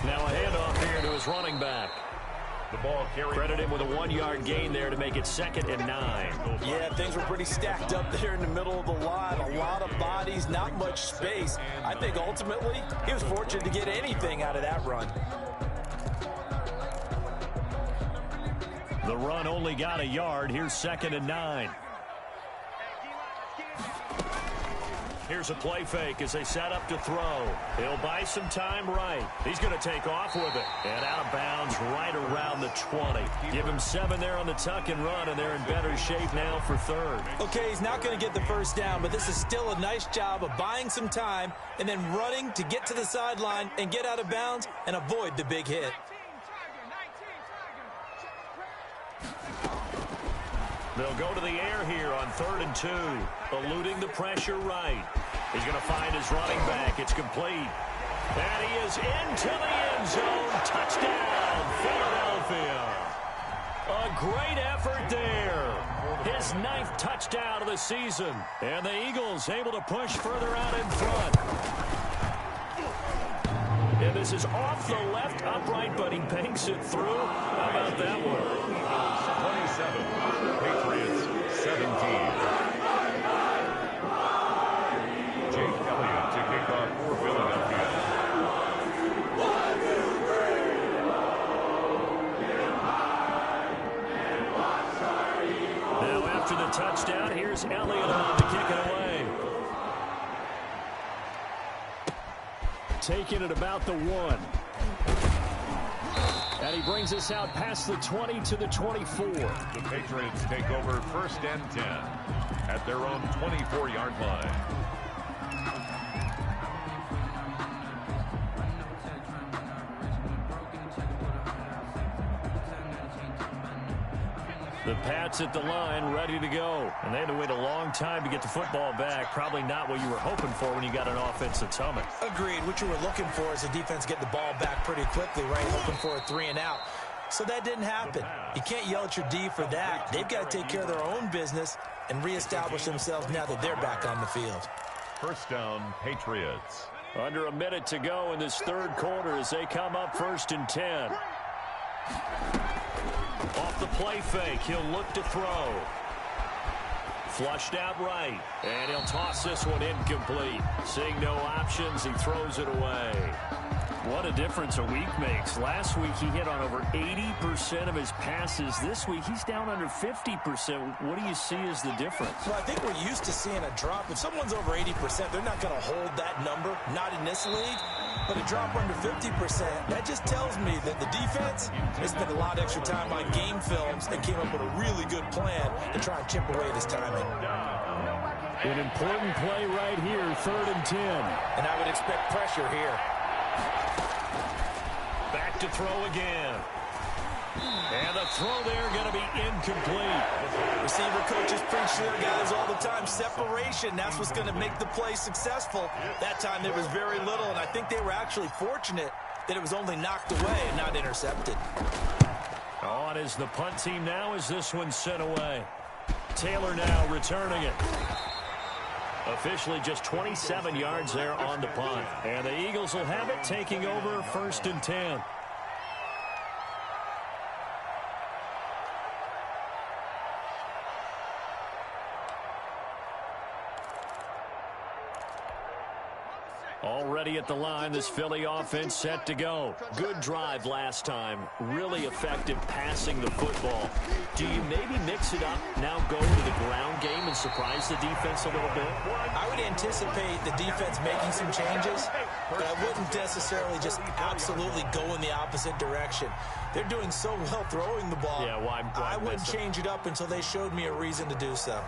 Now a handoff here to his running back. The ball Credit him with a 1-yard gain there to make it 2nd and 9. Yeah, things were pretty stacked up there in the middle of the line. A lot of bodies, not much space. I think ultimately he was fortunate to get anything out of that run. The run only got a yard. Here's 2nd and 9. Here's a play fake as they set up to throw. He'll buy some time right. He's going to take off with it. And out of bounds right around the 20. Give him 7 there on the tuck and run, and they're in better shape now for third. Okay, he's not going to get the first down, but this is still a nice job of buying some time and then running to get to the sideline and get out of bounds and avoid the big hit. They'll go to the air here on 3rd and 2. Eluding the pressure right. He's going to find his running back. It's complete. And he is into the end zone. Touchdown, Philadelphia. A great effort there. His 9th touchdown of the season. And the Eagles able to push further out in front. And this is off the left upright, but he banks it through. How about that one? 27, Patriots 17. Jake Elliott to kick off for Philadelphia. Now after the touchdown, here's Elliott on to kick it away. Taking it about the 1. And he brings us out past the 20 to the 24. The Patriots take over 1st and 10 at their own 24-yard line. The Pats at the line, ready to go. And they had to wait a long time to get the football back. Probably not what you were hoping for when you got an offensive summit. Agreed. What you were looking for is the defense get the ball back pretty quickly, right? Hoping for a 3 and out. So that didn't happen. You can't yell at your D for that. They've got to take care of their own business and reestablish themselves now that they're back on the field. 1st down, Patriots. Under a minute to go in this 3rd quarter as they come up 1st and 10. Off the play fake, he'll look to throw. Flushed out right, and he'll toss this one incomplete. Seeing no options, he throws it away. What a difference a week makes. Last week, he hit on over 80% of his passes. This week, he's down under 50%. What do you see as the difference? Well, I think we're used to seeing a drop. If someone's over 80%, they're not going to hold that number, not in this league. But a drop under 50%, that just tells me that the defense, they spent a lot of extra time on game films and came up with a really good plan to try and chip away at his timing. An important play right here, 3rd and 10. And I would expect pressure here. Back to throw again. And the throw there going to be incomplete. Receiver coaches preach to their guys all the time. Separation, that's what's going to make the play successful. That time there was very little, and I think they were actually fortunate that it was only knocked away and not intercepted. On is the punt team now as this one's sent away. Taylor now returning it. Officially just 27 yards there on the punt. And the Eagles will have it, taking over 1st and 10. Already at the line, this Philly offense set to go. Good drive last time. Really effective passing the football. Do you maybe mix it up, now go to the ground game and surprise the defense a little bit? I would anticipate the defense making some changes, but I wouldn't necessarily just absolutely go in the opposite direction. They're doing so well throwing the ball. Yeah, why I wouldn't change it up until they showed me a reason to do so.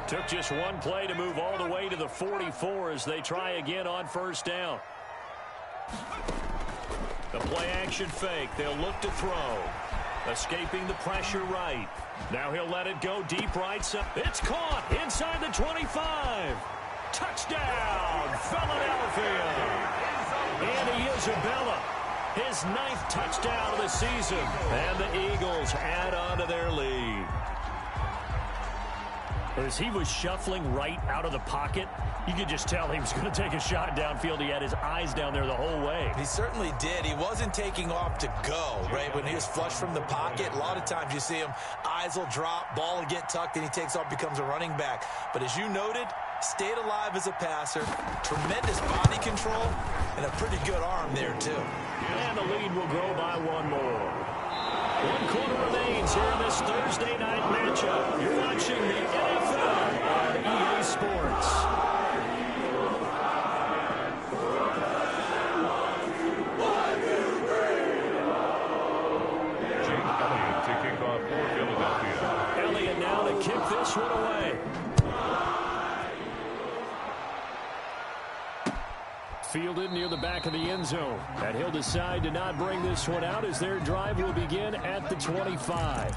Took just one play to move all the way to the 44 as they try again on 1st down. The play action fake. They'll look to throw. Escaping the pressure right. Now he'll let it go deep right side. It's caught inside the 25. Touchdown, Philadelphia. Andy Isabella, his 9th touchdown of the season. And the Eagles add on to their lead. As he was shuffling right out of the pocket, you could just tell he was going to take a shot downfield. He had his eyes down there the whole way. He certainly did. He wasn't taking off to go, right? When he was flushed from the pocket, a lot of times you see him, eyes will drop, ball will get tucked, and he takes off, becomes a running back. But as you noted, stayed alive as a passer, tremendous body control, and a pretty good arm there, too. And the lead will grow by one more. One quarter remains here in this Thursday night matchup. You're watching the NFL on EA Sports. Jake Elliott to kick off for Philadelphia. Elliott now to kick this one away. Fielded near the back of the end zone. And he'll decide to not bring this one out as their drive will begin at the 25.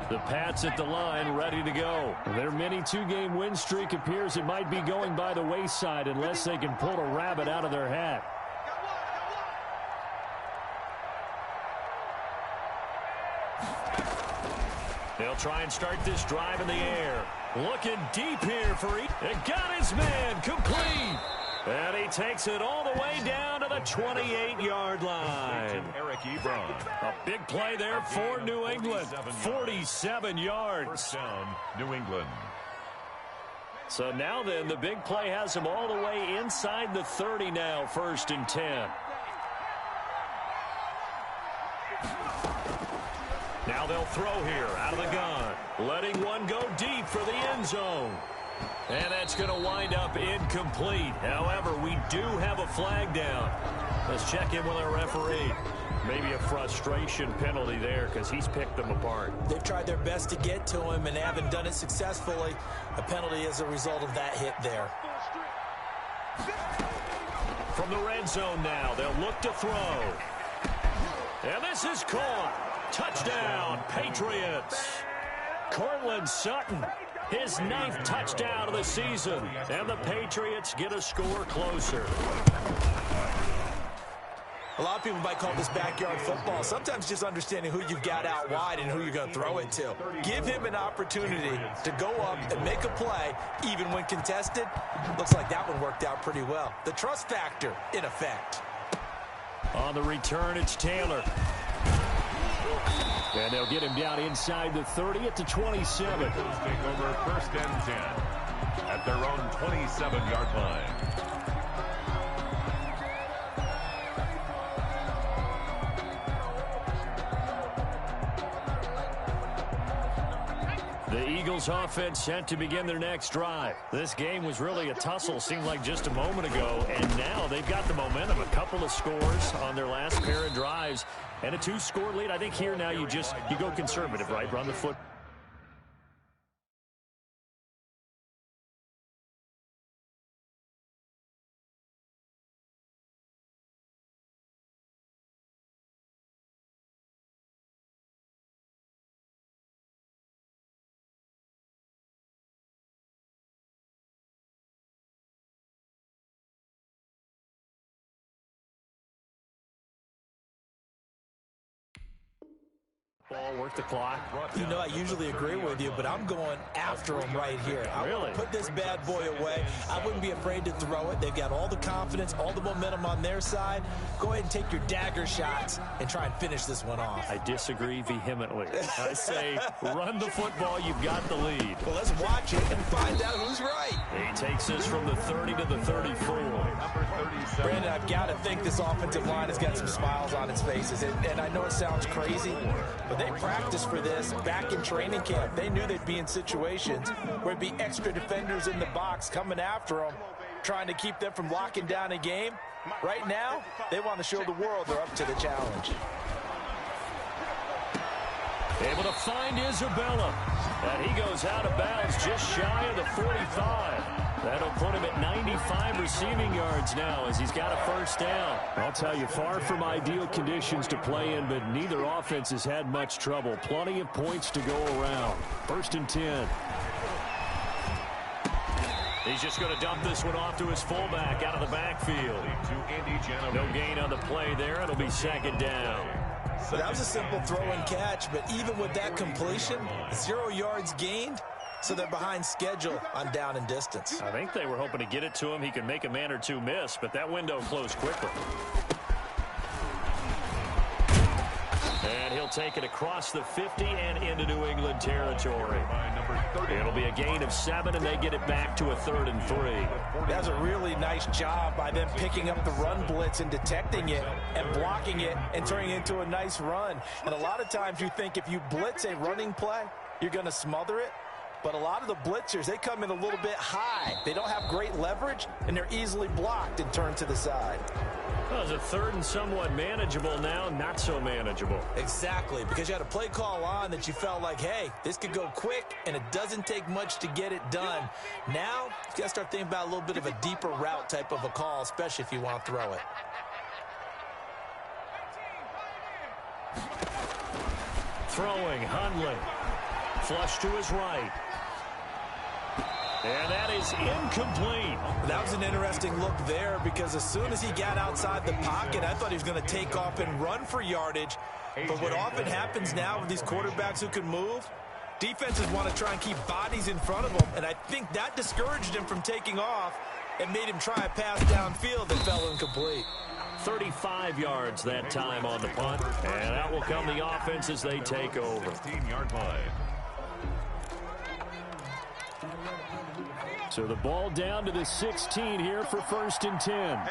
The Pats at the line, ready to go. Their mini two-game win streak appears it might be going by the wayside unless they can pull a rabbit out of their hat. They'll try and start this drive in the air. Looking deep here for it. Got his man complete. And he takes it all the way down to the 28-yard line. Eric Ebron. A big play there for New England. 47 yards. First down, New England. So now then, the big play has him all the way inside the 30 now, 1st and 10. Now they'll throw here out of the gun. Letting one go deep for the end zone. And that's going to wind up incomplete. However, we do have a flag down. Let's check in with our referee. Maybe a frustration penalty there because he's picked them apart. They've tried their best to get to him and haven't done it successfully. A penalty as a result of that hit there. From the red zone now, they'll look to throw. And this is caught. Touchdown, Patriots. Cortland Sutton. His 9th touchdown of the season. And the Patriots get a score closer. A lot of people might call this backyard football. Sometimes just understanding who you've got out wide and who you're going to throw it to. Give him an opportunity to go up and make a play, even when contested. Looks like that one worked out pretty well. The trust factor in effect. On the return, it's Taylor. And they'll get him down inside the 30 at the 27. Take over 1st and 10 at their own 27-yard line. The Eagles offense set to begin their next drive. This game was really a tussle, seemed like just a moment ago, and now they've got the momentum. A couple of scores on their last pair of drives and a 2-score lead. I think here now you go conservative, right? Run the foot. Ball, work the clock. You know, I usually agree with you, but I'm going after him right here. I want to put this bad boy away. I wouldn't be afraid to throw it. They've got all the confidence, all the momentum on their side. Go ahead and take your dagger shots and try and finish this one off. I disagree vehemently. I say run the football. You've got the lead. Well, let's watch it and find out who's right. He takes us from the 30 to the 34. Brandon, I've got to think this offensive line has got some smiles on its faces. And I know it sounds crazy, but they practiced for this back in training camp. They knew they'd be in situations where there'd be extra defenders in the box coming after them, trying to keep them from locking down a game. Right now, they want to show the world they're up to the challenge. Able to find Isabella. And he goes out of bounds just shy of the 45. That'll put him at 95 receiving yards now as he's got a first down. I'll tell you, far from ideal conditions to play in, but neither offense has had much trouble. Plenty of points to go around. 1st and 10. He's just going to dump this one off to his fullback out of the backfield. No gain on the play there. It'll be 2nd down. So that was a simple throw and catch, but even with that completion, 0 yards gained, so they're behind schedule on down and distance. I think they were hoping to get it to him. He could make a man or two miss, but that window closed quickly. They'll take it across the 50 and into New England territory. It'll be a gain of 7, and they get it back to a 3rd and 3. That's a really nice job by them picking up the run blitz and detecting it and blocking it and turning it into a nice run. And a lot of times you think if you blitz a running play, you're going to smother it. But a lot of the blitzers, they come in a little bit high. They don't have great leverage, and they're easily blocked and turned to the side. Well, it's a 3rd and somewhat manageable now, not so manageable. Exactly, because you had a play call on that you felt like, hey, this could go quick, and it doesn't take much to get it done. Now, you got to start thinking about a little bit of a deeper route type of a call, especially if you want to throw it. Throwing, Hundley. Flush to his right. And that is incomplete. That was an interesting look there because as soon as he got outside the pocket, I thought he was going to take off and run for yardage. But what often happens now with these quarterbacks who can move, defenses want to try and keep bodies in front of them, and I think that discouraged him from taking off and made him try a pass downfield that fell incomplete. 35 yards that time on the punt, and out will come the offense as they take over. 15-yard line. So the ball down to the 16 here for 1st and 10.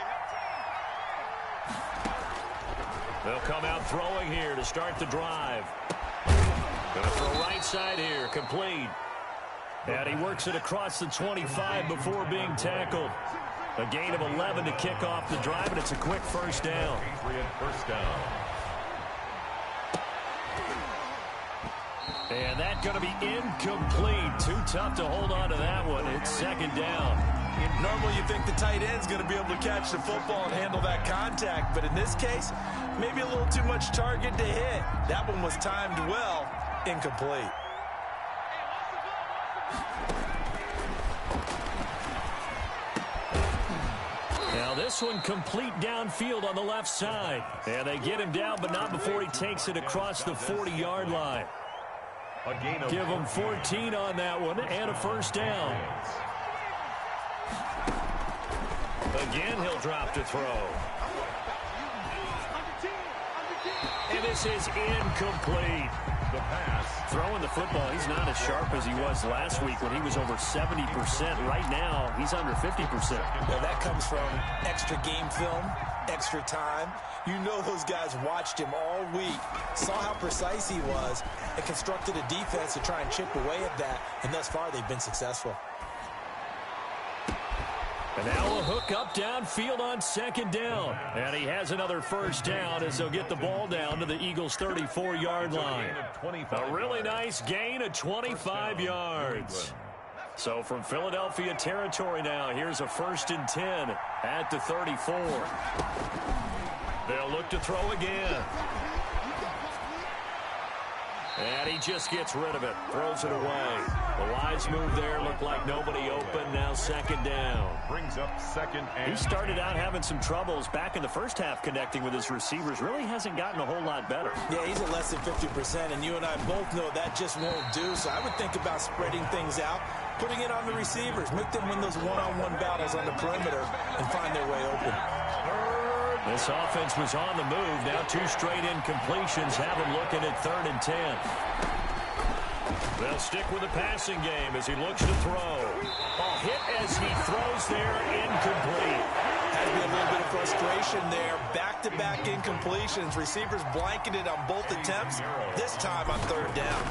They'll come out throwing here to start the drive. Going to throw right side here, complete. And he works it across the 25 before being tackled. A gain of 11 to kick off the drive, and it's a quick 1st down. First down. And that's going to be incomplete. Too tough to hold on to that one. It's 2nd down. Normally you think the tight end's going to be able to catch the football and handle that contact, but in this case, maybe a little too much target to hit. That one was timed well, incomplete. Now this one complete downfield on the left side. And they get him down, but not before he takes it across the 40-yard line. Give him 14 on that one and a 1st down. Again, he'll drop to throw. And this is incomplete. The pass. Throwing the football, he's not as sharp as he was last week when he was over 70%. Right now, he's under 50%. Well, that comes from extra game film, extra time. You know those guys watched him all week, saw how precise he was, and constructed a defense to try and chip away at that, and thus far they've been successful. And now a hook up downfield on 2nd down. And he has another 1st down as they'll get the ball down to the Eagles' 34-yard line. A really nice gain of 25 yards. So from Philadelphia territory now, here's a 1st and 10 at the 34. They'll look to throw again. And he just gets rid of it, throws it away. The wise move there, looked like nobody open, now 2nd down. Brings up 2nd and... He started out having some troubles back in the first half connecting with his receivers. Really hasn't gotten a whole lot better. Yeah, he's at less than 50%, and you and I both know that just won't do. So I would think about spreading things out, putting it on the receivers, make them win those one-on-one battles on the perimeter and find their way open. This offense was on the move. Now 2 straight incompletions have him looking at 3rd and 10. They'll stick with the passing game as he looks to throw. Ball hit as he throws there, incomplete. Had to be a little bit of frustration there. Back-to-back incompletions. Receivers blanketed on both attempts, this time on 3rd down.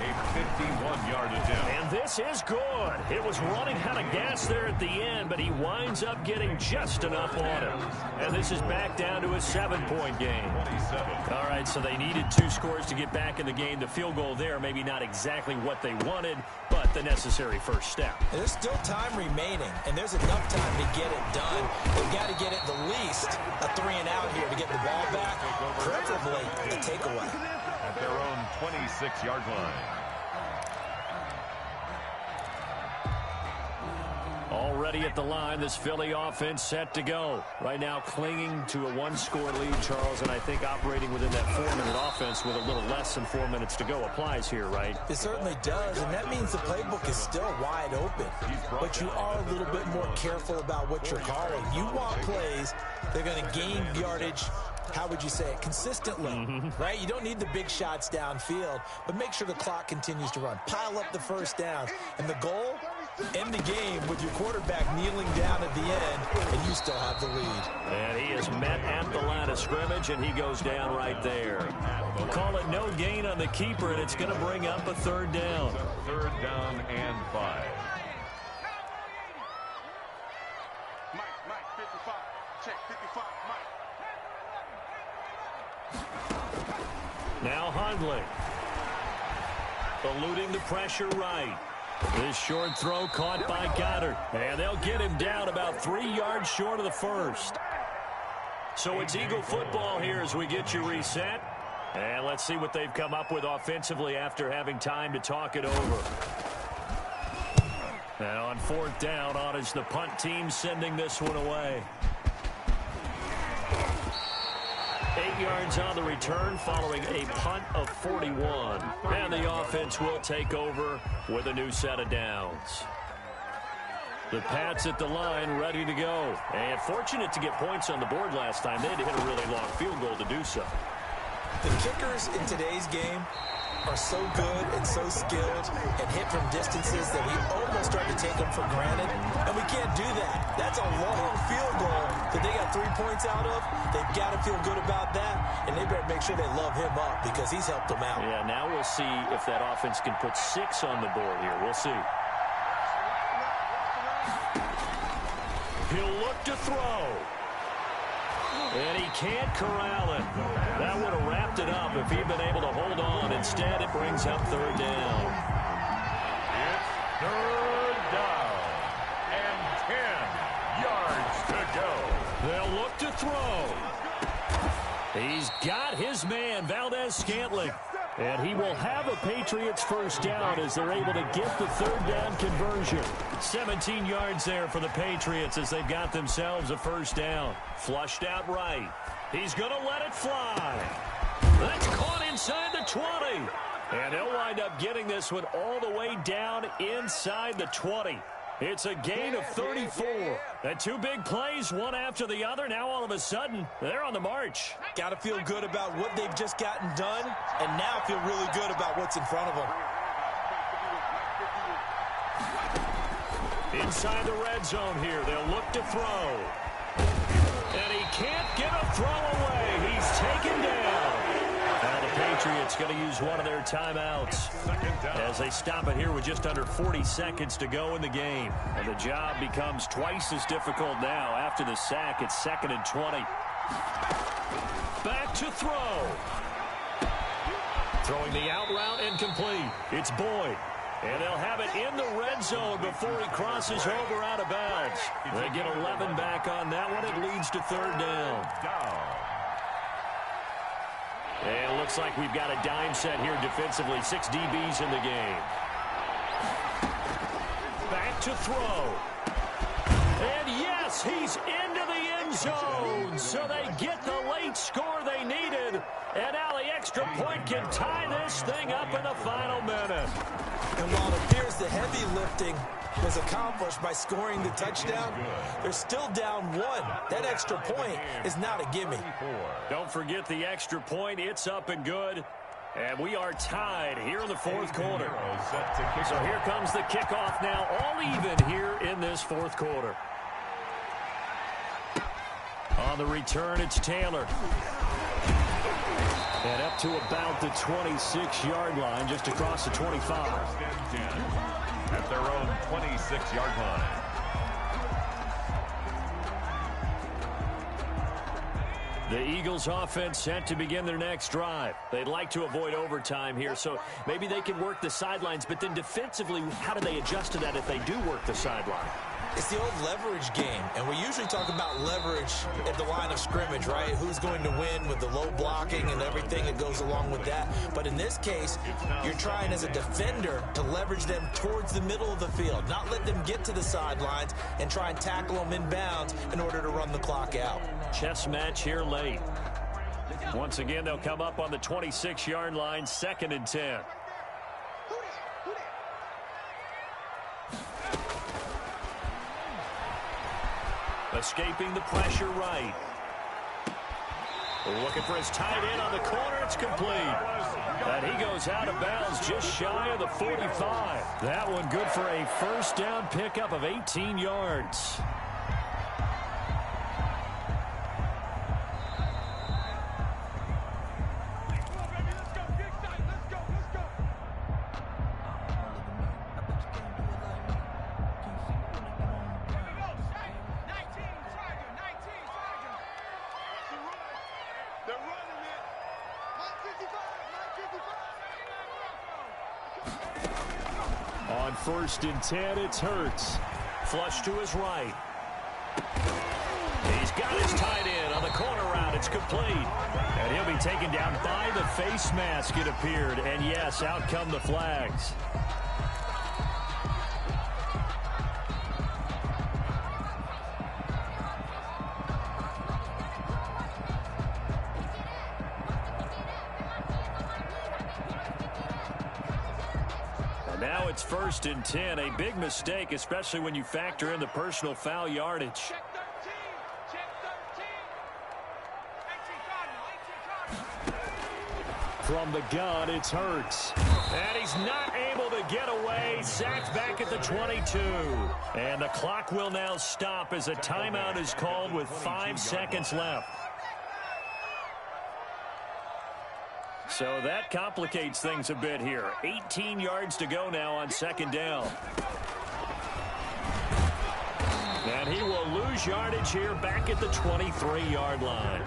A 51-yard attempt. And this is good. It was running out of gas there at the end, but he winds up getting just enough on it. And this is back down to a 7-point game. 27. All right, so they needed 2 scores to get back in the game. The field goal there, maybe not exactly what they wanted, but the necessary first step. And there's still time remaining, and there's enough time to get it done. They've got to get at the least a 3-and-out here to get the ball back, preferably a takeaway. At their own 26-yard line. Already at the line, this Philly offense set to go. Right now clinging to a 1-score lead, Charles, and I think operating within that 4-minute offense with a little less than 4 minutes to go applies here, right? It certainly does, and that means the playbook is still wide open. But you are a little bit more careful about what you're calling. You want plays that are going to gain yardage how would you say it, consistently, right? You don't need the big shots downfield, but make sure the clock continues to run. Pile up the first down. And the goal, end the game with your quarterback kneeling down at the end, and you still have the lead. And he is met at the line of scrimmage, and he goes down right there. We'll call it no gain on the keeper, and it's going to bring up a third down. Third down and 5. Mike, 55. Check, 55, Mike. Now Hundley. Eluding the pressure right. This short throw caught by Goddard. And they'll get him down about 3 yards short of the first. So it's Eagle football here as we get you reset. And let's see what they've come up with offensively after having time to talk it over. And on fourth down, on is the punt team sending this one away. 8 yards on the return following a punt of 41. And the offense will take over with a new set of downs. The Pats at the line ready to go. And fortunate to get points on the board last time. They had to hit a really long field goal to do so. The kickers in today's game are so good and so skilled and hit from distances that we almost start to take them for granted, and we can't do that. That's a long field goal that they got 3 points out of. They've got to feel good about that, and they better make sure they love him up because he's helped them out. Yeah, now we'll see if that offense can put 6 on the board here. We'll see. He'll look to throw. And he can't corral it. That would have wrapped it up if he'd been able to hold on. Instead, it brings up third down. It's third down and 10 yards to go. They'll look to throw. He's got his man, Valdez-Scantling. And he will have a Patriots first down as they're able to get the third down conversion. 17 yards there for the Patriots as they've got themselves a first down. Flushed out right. He's going to let it fly. That's caught inside the 20. And he'll wind up getting this one all the way down inside the 20. It's a gain of 34. And 2 big plays, one after the other. Now all of a sudden, they're on the march. Got to feel good about what they've just gotten done, and now feel really good about what's in front of them. Inside the red zone here, they'll look to throw. And he can't get a throw away. He's taken down. Now the Patriots going to use one of their timeouts as they stop it here with just under 40 seconds to go in the game. And the job becomes twice as difficult now. After the sack, it's 2nd and 20. Back to throw. Throwing the out route incomplete. It's Boyd. And they'll have it in the red zone before he crosses over out of bounds. They get 11 back on that one. It leads to third down. And it looks like we've got a dime set here defensively. 6 DBs in the game. Back to throw. And yes, he's into the end zone. So they get the late score they needed. And now the extra point can tie this thing up in the final minute. And while it appears the heavy lifting was accomplished by scoring the touchdown, they're still down 1. That extra point is not a gimme. Don't forget the extra point. It's up and good. And we are tied here in the fourth quarter. So here comes the kickoff now, all even here in this fourth quarter. On the return, it's Taylor. And up to about the 26-yard line, just across the 25. At their own 26-yard line. The Eagles offense set to begin their next drive. They'd like to avoid overtime here, so maybe they can work the sidelines, but then defensively, how do they adjust to that if they do work the sideline? It's the old leverage game, and we usually talk about leverage at the line of scrimmage, right? Who's going to win with the low blocking and everything that goes along with that. But in this case, you're trying as a defender to leverage them towards the middle of the field, not let them get to the sidelines and try and tackle them inbounds in order to run the clock out. Chess match here late. Once again, they'll come up on the 26-yard line, 2nd and 10. Escaping the pressure right. Looking for his tight end on the corner. It's complete. And he goes out of bounds just shy of the 45. That one good for a first down pickup of 18 yards. On 1st and 10, it's Hurts. Flush to his right. He's got his tight end on the corner route. It's complete. And he'll be taken down by the face mask, it appeared. And yes, out come the flags. Now it's 1st and 10, a big mistake, especially when you factor in the personal foul yardage. Check 13. Check 13. From the gun, it's Hurts. And he's not able to get away. Sacked back at the 22. And the clock will now stop as a timeout is called with 5 seconds left. So that complicates things a bit here. 18 yards to go now on 2nd down. And he will lose yardage here back at the 23-yard line.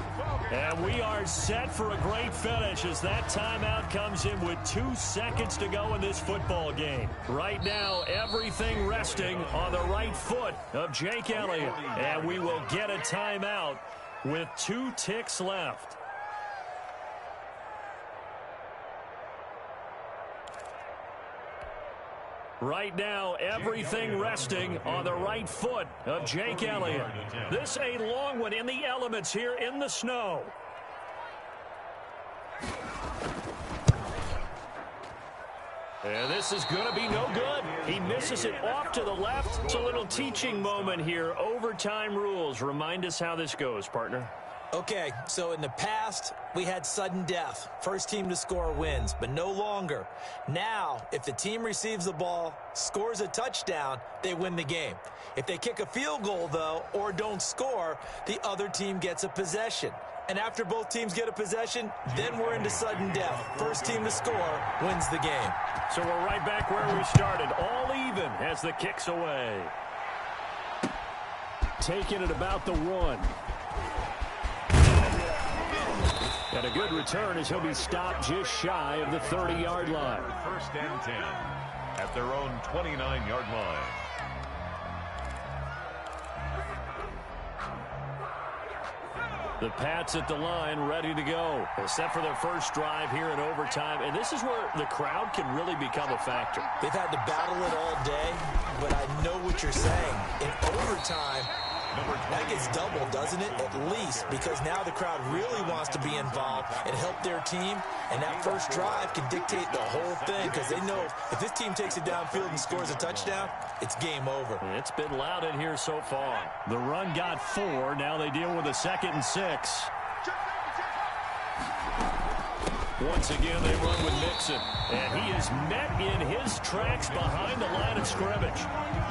And we are set for a great finish as that timeout comes in with 2 seconds to go in this football game. Right now, everything resting on the right foot of Jake Elliott. And we will get a timeout with 2 ticks left. Right now, everything resting on the right foot of Jake Elliott. This a long one in the elements here in the snow. And this is going to be no good. He misses it off to the left. It's a little teaching moment here. Overtime rules. Remind us how this goes, partner. Okay, so in the past, we had sudden death. First team to score wins, but no longer. Now, if the team receives the ball, scores a touchdown, they win the game. If they kick a field goal, though, or don't score, the other team gets a possession. And after both teams get a possession, then we're into sudden death. First team to score wins the game. So we're right back where we started, all even as the kick's away. Taking it about the 1. And a good return as he'll be stopped just shy of the 30-yard line. 1st and 10 at their own 29-yard line. The Pats at the line ready to go. Set for their first drive here in overtime. And this is where the crowd can really become a factor. They've had to battle it all day, but I know what you're saying. In overtime, that gets doubled, doesn't it? At least, because now the crowd really wants to be involved and help their team, and that first drive can dictate the whole thing because they know if this team takes it downfield and scores a touchdown, it's game over. It's been loud in here so far. The run got 4. Now they deal with a 2nd and 6. Once again, they run with Mixon. And he is met in his tracks behind the line of scrimmage.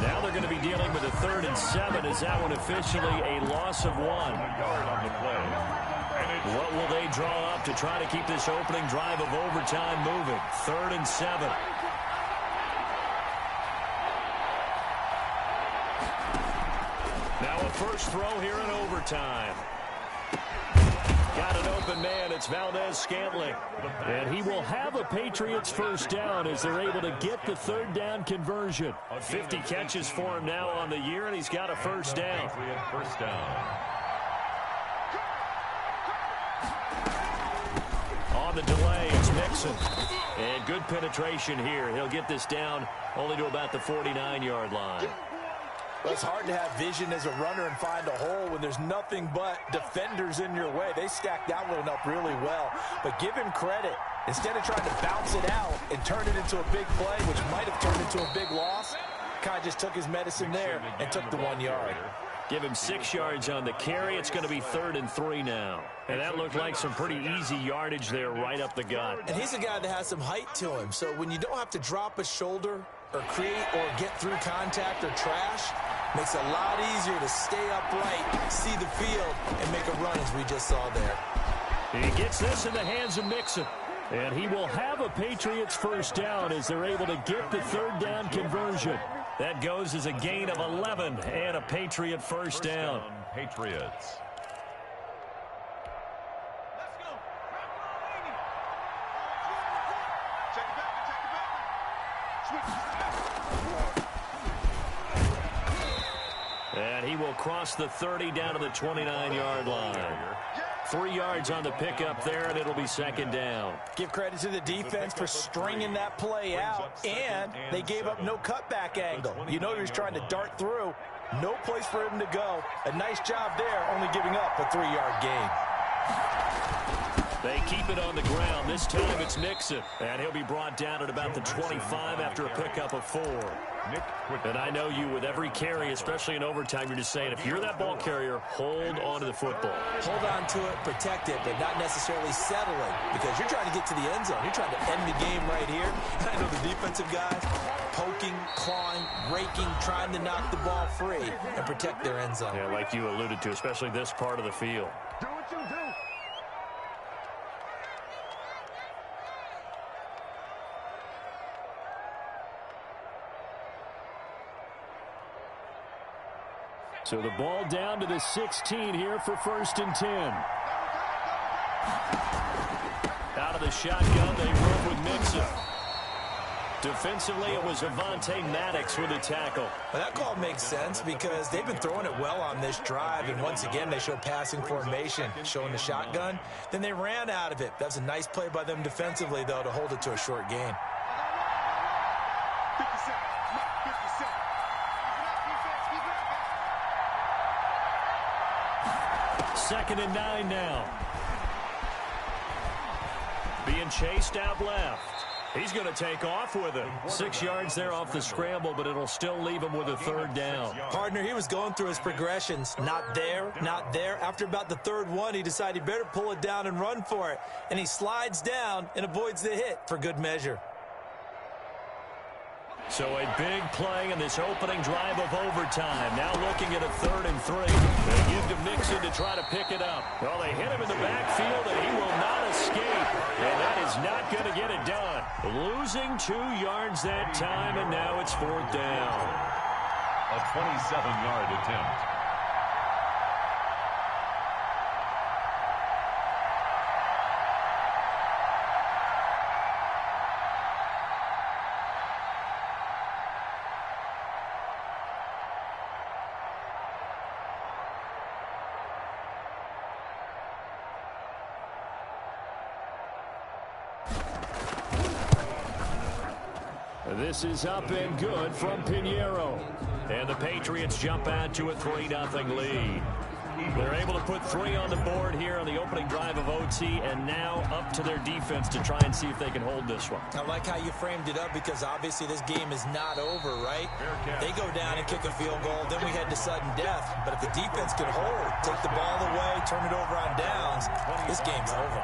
Now they're going to be dealing with a 3rd and 7. Is that one officially a loss of 1? What will they draw up to try to keep this opening drive of overtime moving? 3rd and 7. Now a first throw here in overtime. Got an open man. It's Valdez-Scantling. And he will have a Patriots first down as they're able to get the 3rd down conversion. 50 catches for him now on the year, and he's got a first down. First down. On the delay, it's Mixon. And good penetration here. He'll get this down only to about the 49-yard line. Well, it's hard to have vision as a runner and find a hole when there's nothing but defenders in your way. They stacked that one up really well. But give him credit. Instead of trying to bounce it out and turn it into a big play, which might have turned into a big loss, kind of just took his medicine there and took the 1 yard. Give him 6 yards on the carry. It's going to be 3rd and 3 now. And that looked like some pretty easy yardage there right up the gut. And he's a guy that has some height to him. So when you don't have to drop a shoulder or create or get through contact or trash, makes it a lot easier to stay upright, see the field, and make a run as we just saw there. He gets this in the hands of Mixon. And he will have a Patriots first down as they're able to get the 3rd down conversion. That goes as a gain of 11 and a Patriot first down. Patriots. Let's go. Check it back. And he will cross the 30 down to the 29-yard line. 3 yards on the pickup there, and it'll be 2nd down. Give credit to the defense for stringing that play out, and they gave up no cutback angle. You know he was trying to dart through. No place for him to go. A nice job there, only giving up a 3-yard gain. They keep it on the ground. This time it's Mixon, and he'll be brought down at about the 25 after a pickup of 4. And I know you, with every carry, especially in overtime, you're just saying, if you're that ball carrier, hold on to the football. Hold on to it, protect it, but not necessarily settling, because you're trying to get to the end zone. You're trying to end the game right here. I know the defensive guys poking, clawing, raking, trying to knock the ball free and protect their end zone. Yeah, like you alluded to, especially this part of the field. Do what you do. So the ball down to the 16 here for 1st and 10. Out of the shotgun, they run with Mixon. Defensively, it was Avonte Maddox with a tackle. Well, that call makes sense because they've been throwing it well on this drive, and once again, they show passing formation, showing the shotgun. Then they ran out of it. That's a nice play by them defensively, though, to hold it to a short gain. 50 seconds. 50 seconds. Keep it up, defense. 2nd and 9 now. Being chased out left. He's going to take off with it. 6 yards there off the scramble, but it'll still leave him with a 3rd down. Partner, he was going through his progressions. Not there, not there. After about the 3rd one, he decided he better pull it down and run for it. And he slides down and avoids the hit for good measure. So a big play in this opening drive of overtime. Now looking at a 3rd and 3. They give to Mixon to try to pick it up. Well, they hit him in the backfield, and he will not escape. And that is not going to get it done. Losing 2 yards that time, and now it's 4th down. A 27-yard attempt. This is up and good from Pinheiro. And the Patriots jump out to a 3-0 lead. They're able to put 3 on the board here on the opening drive of OT, and now up to their defense to try and see if they can hold this one. I like how you framed it up because obviously this game is not over, right? They go down and kick a field goal, then we head to sudden death. But if the defense can hold, take the ball away, turn it over on downs, this game's over.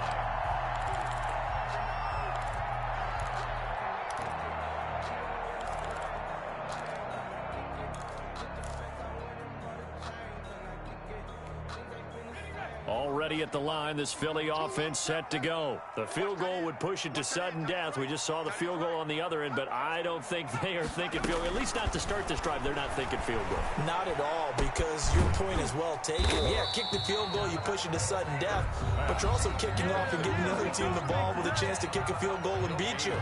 Already at the line, this Philly offense set to go. The field goal would push it to sudden death. We just saw the field goal on the other end, but I don't think they are thinking field goal. At least not to start this drive. They're not thinking field goal. Not at all, because your point is well taken. Yeah, kick the field goal, you push it to sudden death, but you're also kicking off and getting the other team the ball with a chance to kick a field goal and beat you.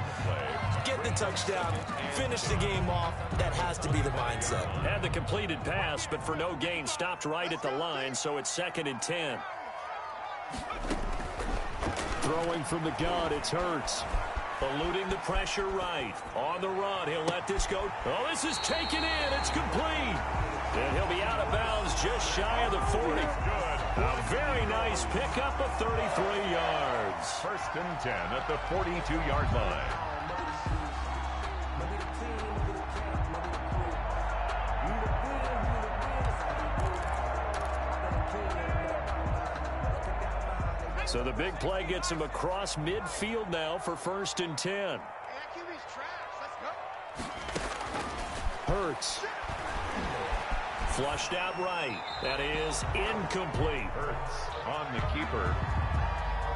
Get the touchdown, finish the game off. That has to be the mindset. Had the completed pass, but for no gain, stopped right at the line, so it's 2nd and 10. Throwing from the gun, it's Hurts. Eluding the pressure right. On the run, he'll let this go. Oh, this is taken in. It's complete. And he'll be out of bounds just shy of the 40. A very nice pickup of 33 yards. 1st and 10 at the 42-yard line. So the big play gets him across midfield now for 1st and 10. Hey, that QB's trash. Let's go. Hurts. Flushed out right. That is incomplete. Hurts on the keeper.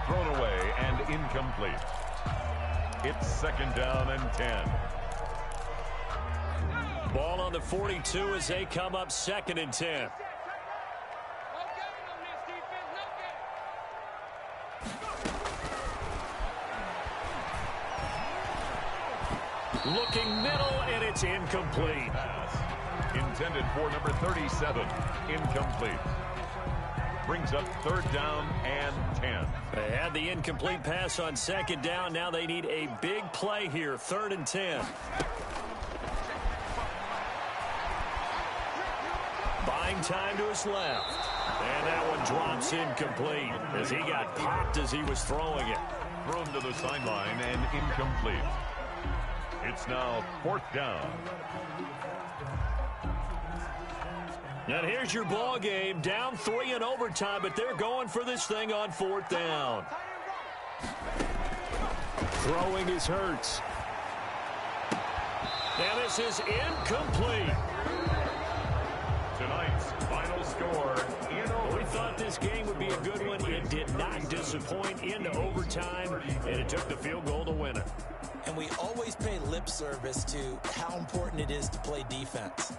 Thrown away and incomplete. It's 2nd down and 10. Ball on the 42 as they come up 2nd and 10. Looking middle, and it's incomplete. Pass intended for number 37. Incomplete. Brings up 3rd down and 10. They had the incomplete pass on 2nd down. Now they need a big play here. 3rd and 10. Buying time to his left. And that one drops incomplete as he got popped as he was throwing it. Thrown to the sideline and incomplete. It's now 4th down. And here's your ball game. Down 3 in overtime, but they're going for this thing on 4th down. Throwing is Hurts. And this is incomplete. Tonight's final score in overtime. We thought this game would be a good one. It did not disappoint into overtime, and it took the field goal to win it. And we always pay lip service to how important it is to play defense.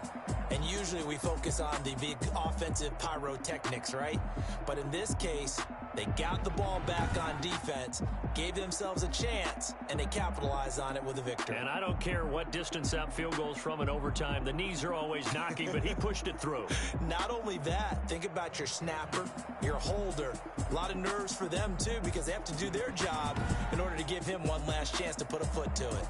And usually we focus on the big offensive pyrotechnics, right? But in this case, they got the ball back on defense, gave themselves a chance, and they capitalized on it with a victory. And I don't care what distance out field goals from in overtime. The knees are always knocking, but he pushed it through. Not only that, think about your snapper, your holder. A lot of nerves for them, too, because they have to do their job in order to give him one last chance to put a foot to it.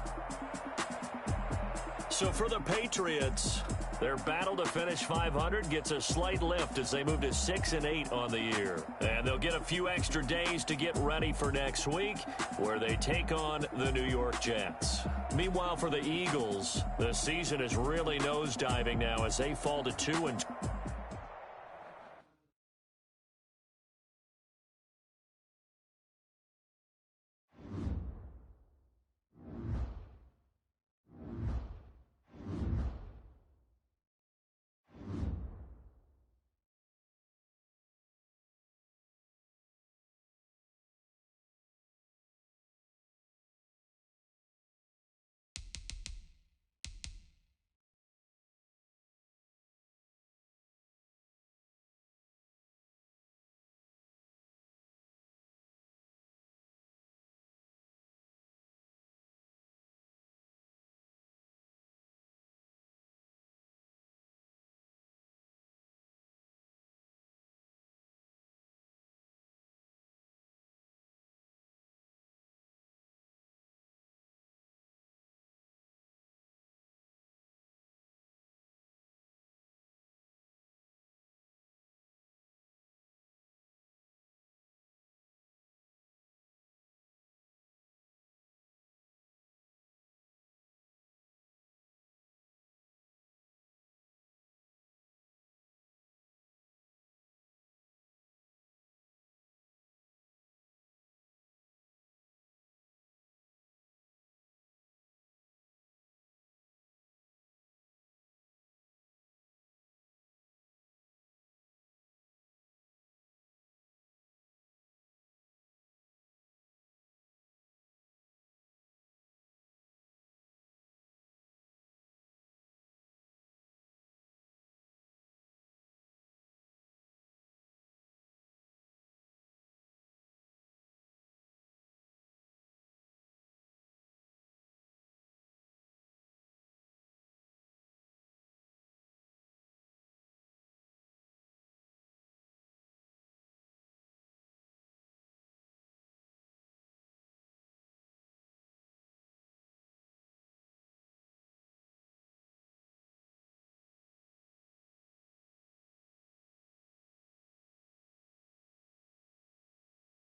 So for the Patriots, their battle to finish 500 gets a slight lift as they move to 6-8 on the year. And they'll get a few extra days to get ready for next week, where they take on the New York Jets. Meanwhile, for the Eagles, the season is really nosediving now as they fall to 2-2.